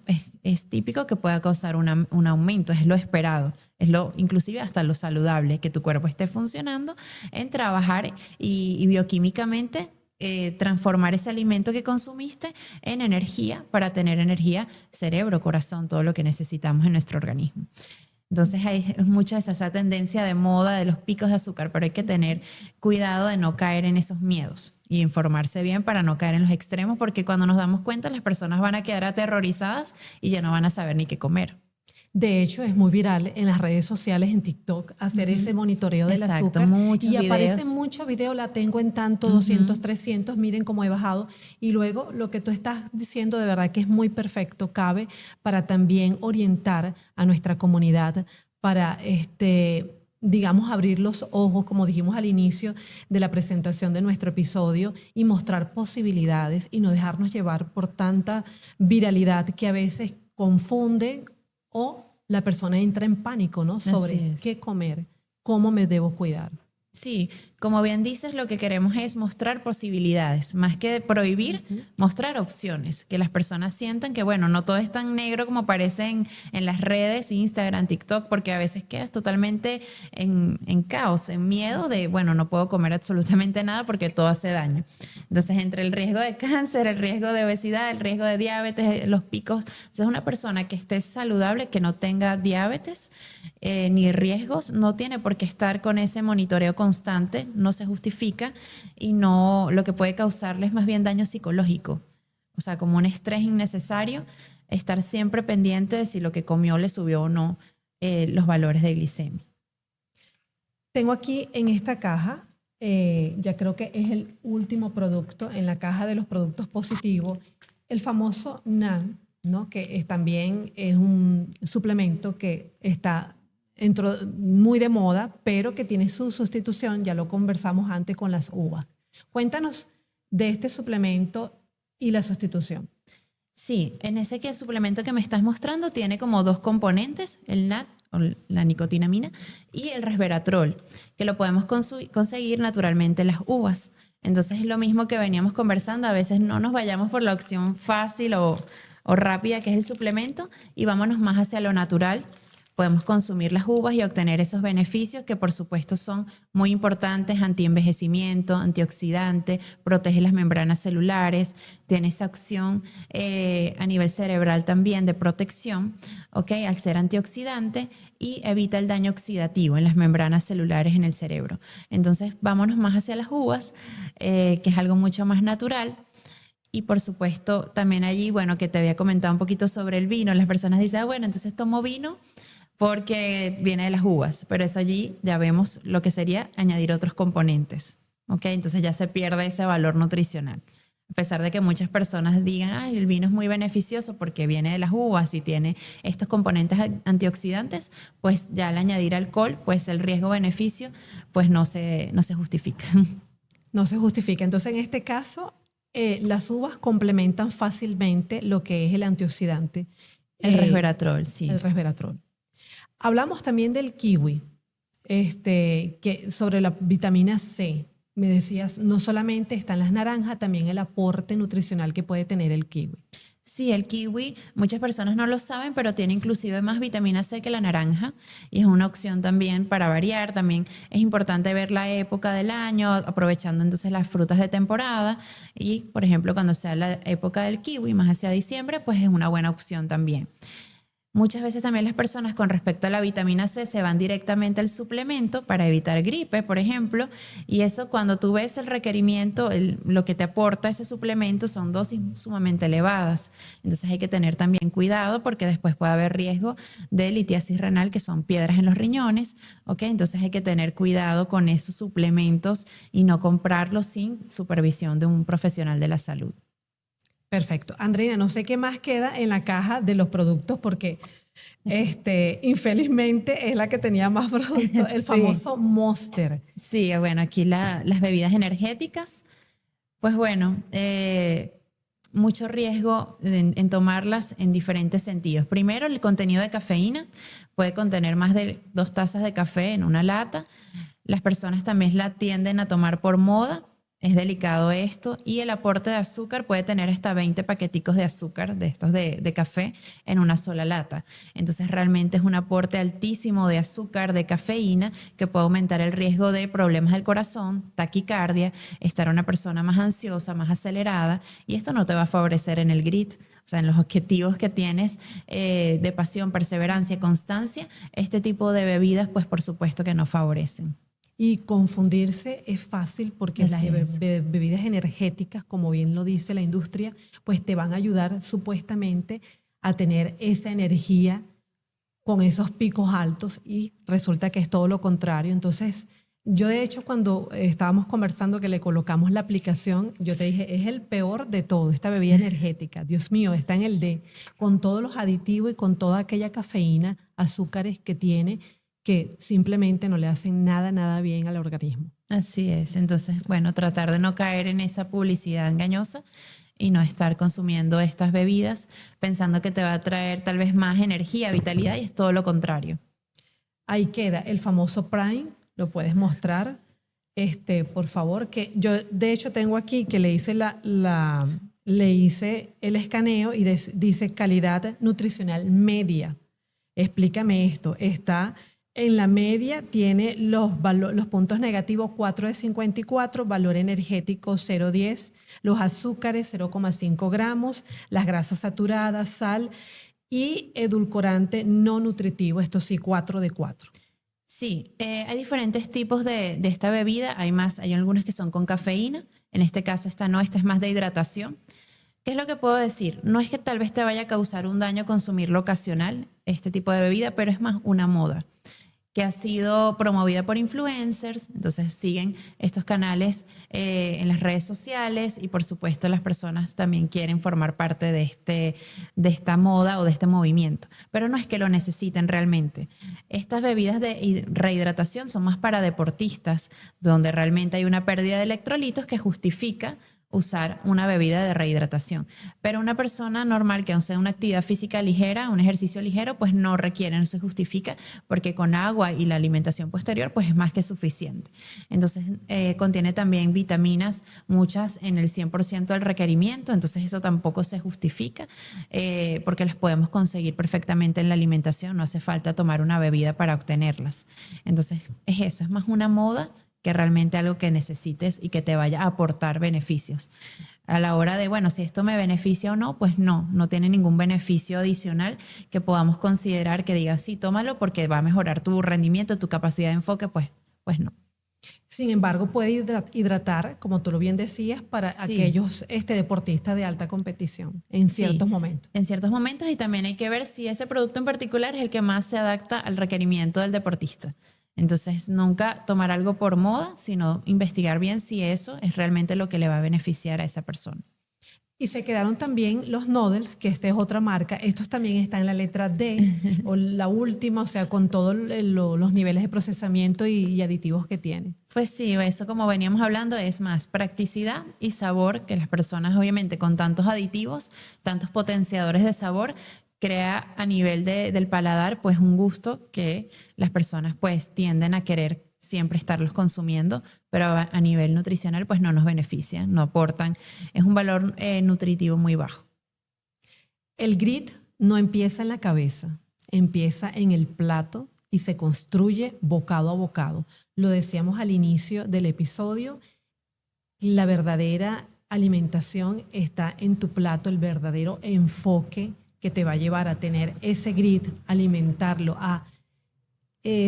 es típico que pueda causar un aumento, es lo esperado, es lo inclusive hasta lo saludable, que tu cuerpo esté funcionando en trabajar y bioquímicamente transformar ese alimento que consumiste en energía para tener energía, cerebro, corazón, todo lo que necesitamos en nuestro organismo. Entonces hay mucha esa tendencia de moda de los picos de azúcar, pero hay que tener cuidado de no caer en esos miedos y informarse bien para no caer en los extremos, porque cuando nos damos cuenta las personas van a quedar aterrorizadas y ya no van a saber ni qué comer. De hecho, es muy viral en las redes sociales, en TikTok, hacer ese monitoreo del Exacto, azúcar. muchos Y aparecen videos. muchos videos, la tengo en tanto, 200, 300, miren cómo he bajado. Y luego lo que tú estás diciendo de verdad que es muy perfecto, cabe para también orientar a nuestra comunidad para, digamos, abrir los ojos, como dijimos al inicio de la presentación de nuestro episodio, y mostrar posibilidades y no dejarnos llevar por tanta viralidad que a veces confunde o la persona entra en pánico, ¿no? Sobre qué comer, cómo me debo cuidar. Sí, como bien dices, lo que queremos es mostrar posibilidades, más que prohibir, mostrar opciones, que las personas sientan que, bueno, no todo es tan negro como parece en las redes, Instagram, TikTok, porque a veces quedas totalmente en caos, en miedo de, bueno, no puedo comer absolutamente nada porque todo hace daño. Entonces, entre el riesgo de cáncer, el riesgo de obesidad, el riesgo de diabetes, los picos, entonces una persona que esté saludable, que no tenga diabetes ni riesgos, no tiene por qué estar con ese monitoreo constante, no se justifica y no, lo que puede causarles más bien daño psicológico, o sea, como un estrés innecesario, estar siempre pendiente de si lo que comió le subió o no los valores de glicemia. Tengo aquí en esta caja, ya creo que es el último producto en la caja de los productos positivos, el famoso NAN, ¿no? Que también es un suplemento que está muy de moda, pero que tiene su sustitución, ya lo conversamos antes con las uvas. Cuéntanos de este suplemento y la sustitución. Sí, en ese que el suplemento que me estás mostrando tiene como dos componentes, el NAD o la nicotinamina y el resveratrol, que lo podemos conseguir naturalmente en las uvas. Entonces es lo mismo que veníamos conversando, a veces no nos vayamos por la opción fácil o rápida que es el suplemento y vámonos más hacia lo natural. Podemos consumir las uvas y obtener esos beneficios que por supuesto son muy importantes, antienvejecimiento, antioxidante, protege las membranas celulares, tiene esa acción a nivel cerebral también de protección, ¿okay? Al ser antioxidante y evita el daño oxidativo en las membranas celulares en el cerebro. Entonces vámonos más hacia las uvas, que es algo mucho más natural. Y por supuesto también allí, bueno, que te había comentado un poquito sobre el vino, las personas dicen, bueno, entonces tomo vino porque viene de las uvas, pero eso allí ya vemos lo que sería añadir otros componentes, ¿ok? Entonces ya se pierde ese valor nutricional. A pesar de que muchas personas digan, ay, el vino es muy beneficioso porque viene de las uvas y tiene estos componentes antioxidantes, pues ya al añadir alcohol, pues el riesgo-beneficio pues no se justifica. No se justifica. Entonces, en este caso, las uvas complementan fácilmente lo que es el antioxidante. El resveratrol, sí. El resveratrol. Hablamos también del kiwi, que sobre la vitamina C. Me decías, no solamente está en las naranjas, también el aporte nutricional que puede tener el kiwi. Sí, el kiwi, muchas personas no lo saben, pero tiene inclusive más vitamina C que la naranja y es una opción también para variar. También es importante ver la época del año, aprovechando entonces las frutas de temporada y, por ejemplo, cuando sea la época del kiwi, más hacia diciembre, pues es una buena opción también. Muchas veces también las personas con respecto a la vitamina C se van directamente al suplemento para evitar gripe, por ejemplo, y eso cuando tú ves el requerimiento, lo que te aporta ese suplemento son dosis sumamente elevadas. Entonces hay que tener también cuidado porque después puede haber riesgo de litiasis renal, que son piedras en los riñones, ¿ok? Entonces hay que tener cuidado con esos suplementos y no comprarlos sin supervisión de un profesional de la salud. Perfecto. Andreina, no sé qué más queda en la caja de los productos porque infelizmente es la que tenía más productos, el Sí. famoso Monster. Sí, bueno, aquí las bebidas energéticas, pues bueno, mucho riesgo en tomarlas en diferentes sentidos. Primero, el contenido de cafeína puede contener más de 2 tazas de café en una lata. Las personas también la tienden a tomar por moda. Es delicado esto. Y el aporte de azúcar puede tener hasta 20 paqueticos de azúcar de estos de café en una sola lata. Entonces realmente es un aporte altísimo de azúcar, de cafeína, que puede aumentar el riesgo de problemas del corazón, taquicardia, estar una persona más ansiosa, más acelerada, y esto no te va a favorecer en el GRIT. O sea, en los objetivos que tienes de pasión, perseverancia, constancia, este tipo de bebidas, pues por supuesto que no favorecen. Y confundirse es fácil porque las Así es. bebidas energéticas, como bien lo dice la industria, pues te van a ayudar supuestamente a tener esa energía con esos picos altos y resulta que es todo lo contrario. Entonces, yo de hecho cuando estábamos conversando que le colocamos la aplicación, yo te dije, es el peor de todo, esta bebida energética. Dios mío, está en el D, con todos los aditivos y con toda aquella cafeína, azúcares que tiene, que simplemente no le hacen nada bien al organismo. Así es. Entonces, bueno, tratar de no caer en esa publicidad engañosa y no estar consumiendo estas bebidas pensando que te va a traer tal vez más energía, vitalidad, y es todo lo contrario. Ahí queda el famoso Prime, lo puedes mostrar, por favor, que yo de hecho tengo aquí que le hice le hice el escaneo y dice calidad nutricional media. Explícame esto. Está en la media, tiene los puntos negativos 4 de 54, valor energético 0,10, los azúcares 0,5 gramos, las grasas saturadas, sal y edulcorante no nutritivo, esto sí, 4 de 4. Sí, hay diferentes tipos de esta bebida. Hay algunas que son con cafeína. En este caso, esta es más de hidratación. ¿Qué es lo que puedo decir? No es que tal vez te vaya a causar un daño consumirlo ocasional, este tipo de bebida, pero es más una moda que ha sido promovida por influencers. Entonces siguen estos canales en las redes sociales y por supuesto las personas también quieren formar parte de esta moda o de este movimiento, pero no es que lo necesiten realmente. Estas bebidas de rehidratación son más para deportistas, donde realmente hay una pérdida de electrolitos que justifica usar una bebida de rehidratación. Pero una persona normal que hace una actividad física ligera, un ejercicio ligero, pues no requiere, no se justifica, porque con agua y la alimentación posterior, pues es más que suficiente. Entonces, contiene también vitaminas, muchas en el 100% del requerimiento, entonces eso tampoco se justifica, porque las podemos conseguir perfectamente en la alimentación, no hace falta tomar una bebida para obtenerlas. Entonces, es eso, es más una moda que realmente algo que necesites y que te vaya a aportar beneficios. A la hora de, bueno, si esto me beneficia o no, pues no tiene ningún beneficio adicional que podamos considerar que diga, sí, tómalo porque va a mejorar tu rendimiento, tu capacidad de enfoque, pues no. Sin embargo, puede hidratar, como tú lo bien decías, para Sí. aquellos deportistas de alta competición en ciertos Sí, momentos. en ciertos momentos, y también hay que ver si ese producto en particular es el que más se adapta al requerimiento del deportista. Entonces, nunca tomar algo por moda, sino investigar bien si eso es realmente lo que le va a beneficiar a esa persona. Y se quedaron también los noodles, que esta es otra marca. Estos también están en la letra D, o la última, o sea, con todos los niveles de procesamiento y aditivos que tiene. Pues sí, eso como veníamos hablando es más practicidad y sabor, que las personas obviamente con tantos aditivos, tantos potenciadores de sabor, crea a nivel del paladar pues un gusto que las personas pues tienden a querer siempre estarlos consumiendo, pero a nivel nutricional pues no nos benefician, no aportan, es un valor nutritivo muy bajo. El grit no empieza en la cabeza, empieza en el plato y se construye bocado a bocado. Lo decíamos al inicio del episodio, la verdadera alimentación está en tu plato, el verdadero enfoque que te va a llevar a tener ese grit, alimentarlo,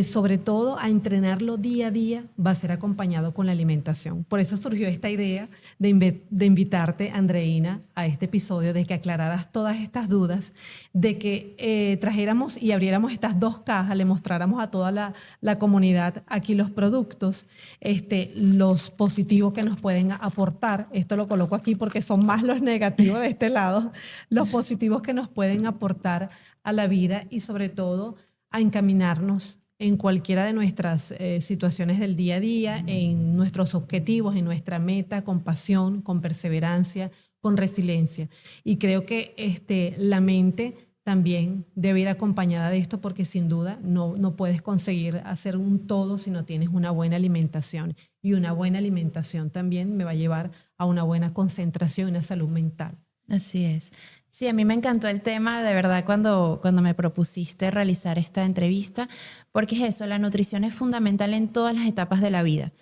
sobre todo a entrenarlo día a día, va a ser acompañado con la alimentación. Por eso surgió esta idea de invitarte, Andreina, a este episodio, de que aclararas todas estas dudas, de que trajéramos y abriéramos estas 2 cajas, le mostráramos a toda la comunidad aquí los productos, los positivos que nos pueden aportar. Esto lo coloco aquí porque son más los negativos de este lado, los positivos que nos pueden aportar a la vida y sobre todo a encaminarnos en cualquiera de nuestras situaciones del día a día, en nuestros objetivos, en nuestra meta, con pasión, con perseverancia, con resiliencia. Y creo que la mente también debe ir acompañada de esto, porque sin duda no puedes conseguir hacer un todo si no tienes una buena alimentación. Y una buena alimentación también me va a llevar a una buena concentración y una salud mental. Así es. Sí, a mí me encantó el tema, de verdad, cuando me propusiste realizar esta entrevista, porque es eso, la nutrición es fundamental en todas las etapas de la vida.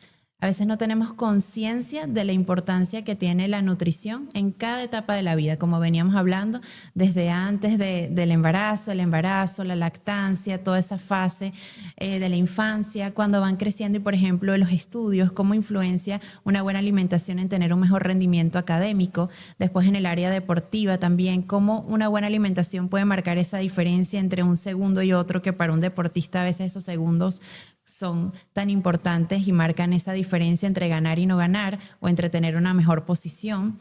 A veces no tenemos conciencia de la importancia que tiene la nutrición en cada etapa de la vida, como veníamos hablando, desde antes del embarazo, la lactancia, toda esa fase de la infancia, cuando van creciendo y, por ejemplo, los estudios, cómo influencia una buena alimentación en tener un mejor rendimiento académico, después en el área deportiva también, cómo una buena alimentación puede marcar esa diferencia entre un segundo y otro, que para un deportista a veces esos segundos son tan importantes y marcan esa diferencia entre ganar y no ganar, o entre tener una mejor posición.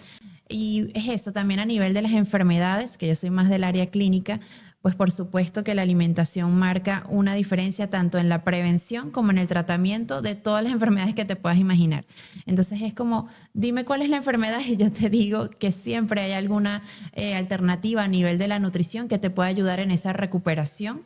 Y es eso también a nivel de las enfermedades, que yo soy más del área clínica, pues por supuesto que la alimentación marca una diferencia tanto en la prevención como en el tratamiento de todas las enfermedades que te puedas imaginar. Entonces es como, dime cuál es la enfermedad y yo te digo que siempre hay alguna alternativa a nivel de la nutrición que te pueda ayudar en esa recuperación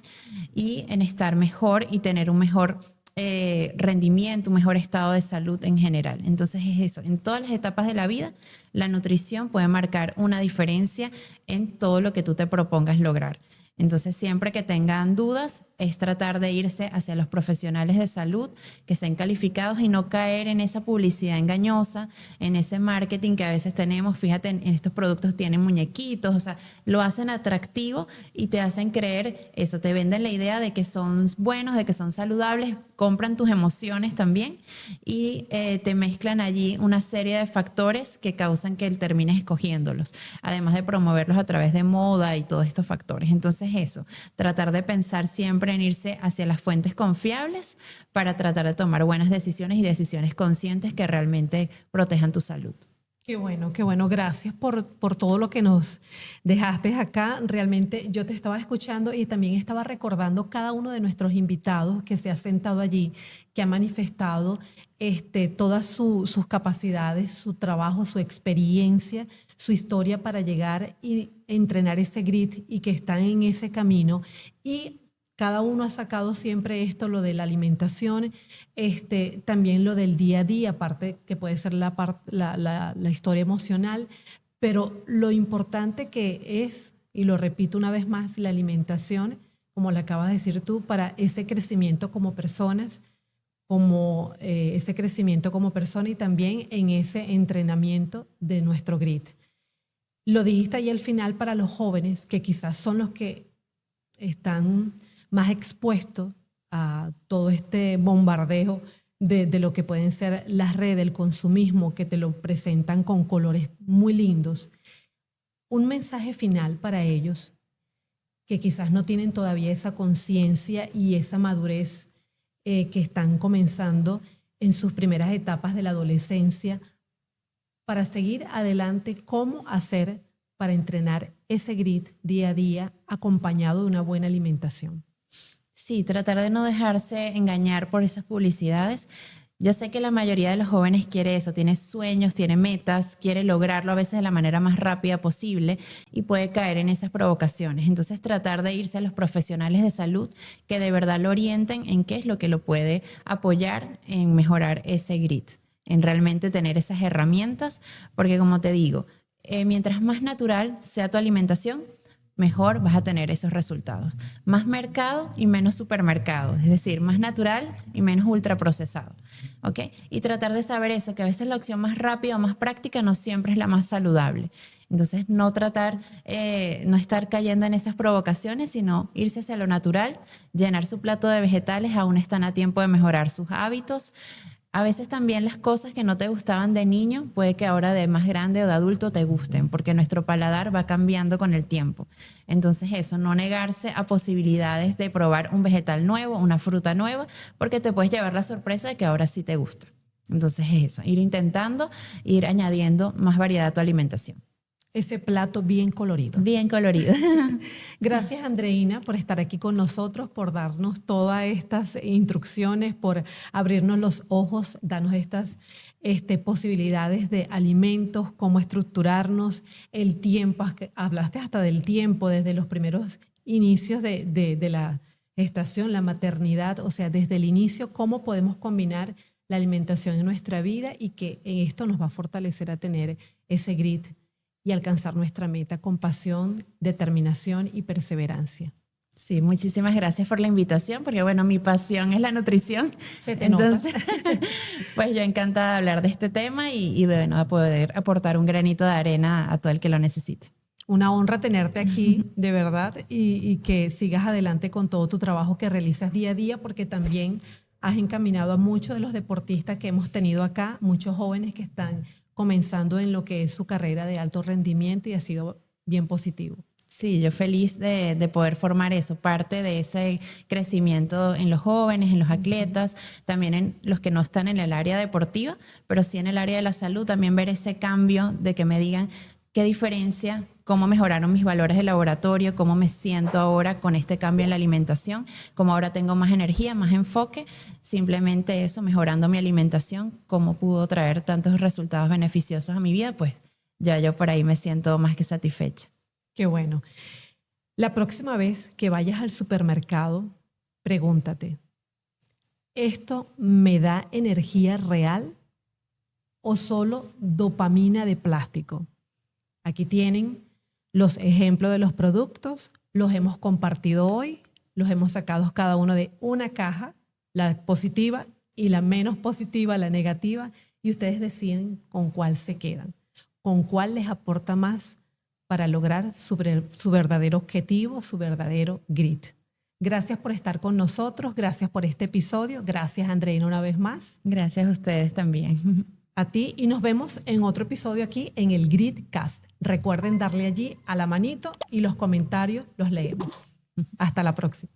y en estar mejor y tener un mejor rendimiento, un mejor estado de salud en general. Entonces es eso, en todas las etapas de la vida, la nutrición puede marcar una diferencia en todo lo que tú te propongas lograr. Entonces, siempre que tengan dudas, es tratar de irse hacia los profesionales de salud que sean calificados y no caer en esa publicidad engañosa, en ese marketing que a veces tenemos. Fíjate, en estos productos tienen muñequitos, o sea, lo hacen atractivo y te hacen creer eso, te venden la idea de que son buenos, de que son saludables, compran tus emociones también y te mezclan allí una serie de factores que causan que termines escogiéndolos, además de promoverlos a través de moda y todos estos factores. Entonces eso, tratar de pensar siempre en irse hacia las fuentes confiables para tratar de tomar buenas decisiones y decisiones conscientes que realmente protejan tu salud. Qué bueno, qué bueno. Gracias por todo lo que nos dejaste acá. Realmente yo te estaba escuchando y también estaba recordando cada uno de nuestros invitados que se ha sentado allí, que ha manifestado todas sus capacidades, su trabajo, su experiencia, su historia para llegar y entrenar ese grit, y que están en ese camino. Y cada uno ha sacado siempre esto, lo de la alimentación, también lo del día a día, aparte que puede ser la historia emocional, pero lo importante que es, y lo repito una vez más, la alimentación, como lo acabas de decir tú, para ese crecimiento como personas, ese crecimiento como persona y también en ese entrenamiento de nuestro grit. Lo dijiste ahí al final, para los jóvenes, que quizás son los que están más expuestos a todo este bombardeo de lo que pueden ser las redes, el consumismo, que te lo presentan con colores muy lindos. Un mensaje final para ellos que quizás no tienen todavía esa conciencia y esa madurez, que están comenzando en sus primeras etapas de la adolescencia, para seguir adelante, cómo hacer para entrenar ese grit día a día acompañado de una buena alimentación. Sí, tratar de no dejarse engañar por esas publicidades. Yo sé que la mayoría de los jóvenes quiere eso, tiene sueños, tiene metas, quiere lograrlo a veces de la manera más rápida posible y puede caer en esas provocaciones. Entonces, tratar de irse a los profesionales de salud que de verdad lo orienten en qué es lo que lo puede apoyar en mejorar ese grit, en realmente tener esas herramientas, porque como te digo, mientras más natural sea tu alimentación, mejor vas a tener esos resultados. Más mercado y menos supermercado, es decir, más natural y menos ultraprocesado. ¿Okay? Y tratar de saber eso, que a veces la opción más rápida o más práctica no siempre es la más saludable. Entonces, no tratar, no estar cayendo en esas provocaciones, sino irse hacia lo natural, llenar su plato de vegetales, aún están a tiempo de mejorar sus hábitos. A veces también las cosas que no te gustaban de niño, puede que ahora de más grande o de adulto te gusten, porque nuestro paladar va cambiando con el tiempo. Entonces eso, no negarse a posibilidades de probar un vegetal nuevo, una fruta nueva, porque te puedes llevar la sorpresa de que ahora sí te gusta. Entonces es eso, ir intentando, ir añadiendo más variedad a tu alimentación. Ese plato bien colorido. Bien colorido. Gracias, Andreina, por estar aquí con nosotros, por darnos todas estas instrucciones, por abrirnos los ojos, darnos estas posibilidades de alimentos, cómo estructurarnos, el tiempo. Hablaste hasta del tiempo, desde los primeros inicios de la gestación, la maternidad, o sea, desde el inicio, cómo podemos combinar la alimentación en nuestra vida y que esto nos va a fortalecer a tener ese grit y alcanzar nuestra meta con pasión, determinación y perseverancia. Sí, muchísimas gracias por la invitación, porque bueno, mi pasión es la nutrición. Se te Entonces, nota. pues yo encantada de hablar de este tema y de bueno, poder aportar un granito de arena a todo el que lo necesite. Una honra tenerte aquí, de verdad, y que sigas adelante con todo tu trabajo que realizas día a día, porque también has encaminado a muchos de los deportistas que hemos tenido acá, muchos jóvenes que están comenzando en lo que es su carrera de alto rendimiento y ha sido bien positivo. Sí, yo feliz de poder formar eso, parte de ese crecimiento en los jóvenes, en los atletas, también en los que no están en el área deportiva, pero sí en el área de la salud, también ver ese cambio de que me digan qué diferencia, cómo mejoraron mis valores de laboratorio, cómo me siento ahora con este cambio en la alimentación, cómo ahora tengo más energía, más enfoque, simplemente eso, mejorando mi alimentación, cómo pudo traer tantos resultados beneficiosos a mi vida, pues ya yo por ahí me siento más que satisfecha. Qué bueno. La próxima vez que vayas al supermercado, pregúntate, ¿esto me da energía real o solo dopamina de plástico? Aquí tienen los ejemplos de los productos, los hemos compartido hoy, los hemos sacado cada uno de una caja, la positiva y la menos positiva, la negativa, y ustedes deciden con cuál se quedan, con cuál les aporta más para lograr su verdadero objetivo, su verdadero grit. Gracias por estar con nosotros, gracias por este episodio, gracias Andreina una vez más. Gracias a ustedes también. A ti y nos vemos en otro episodio aquí en el Gritcast. Recuerden darle allí a la manito y los comentarios los leemos. Hasta la próxima.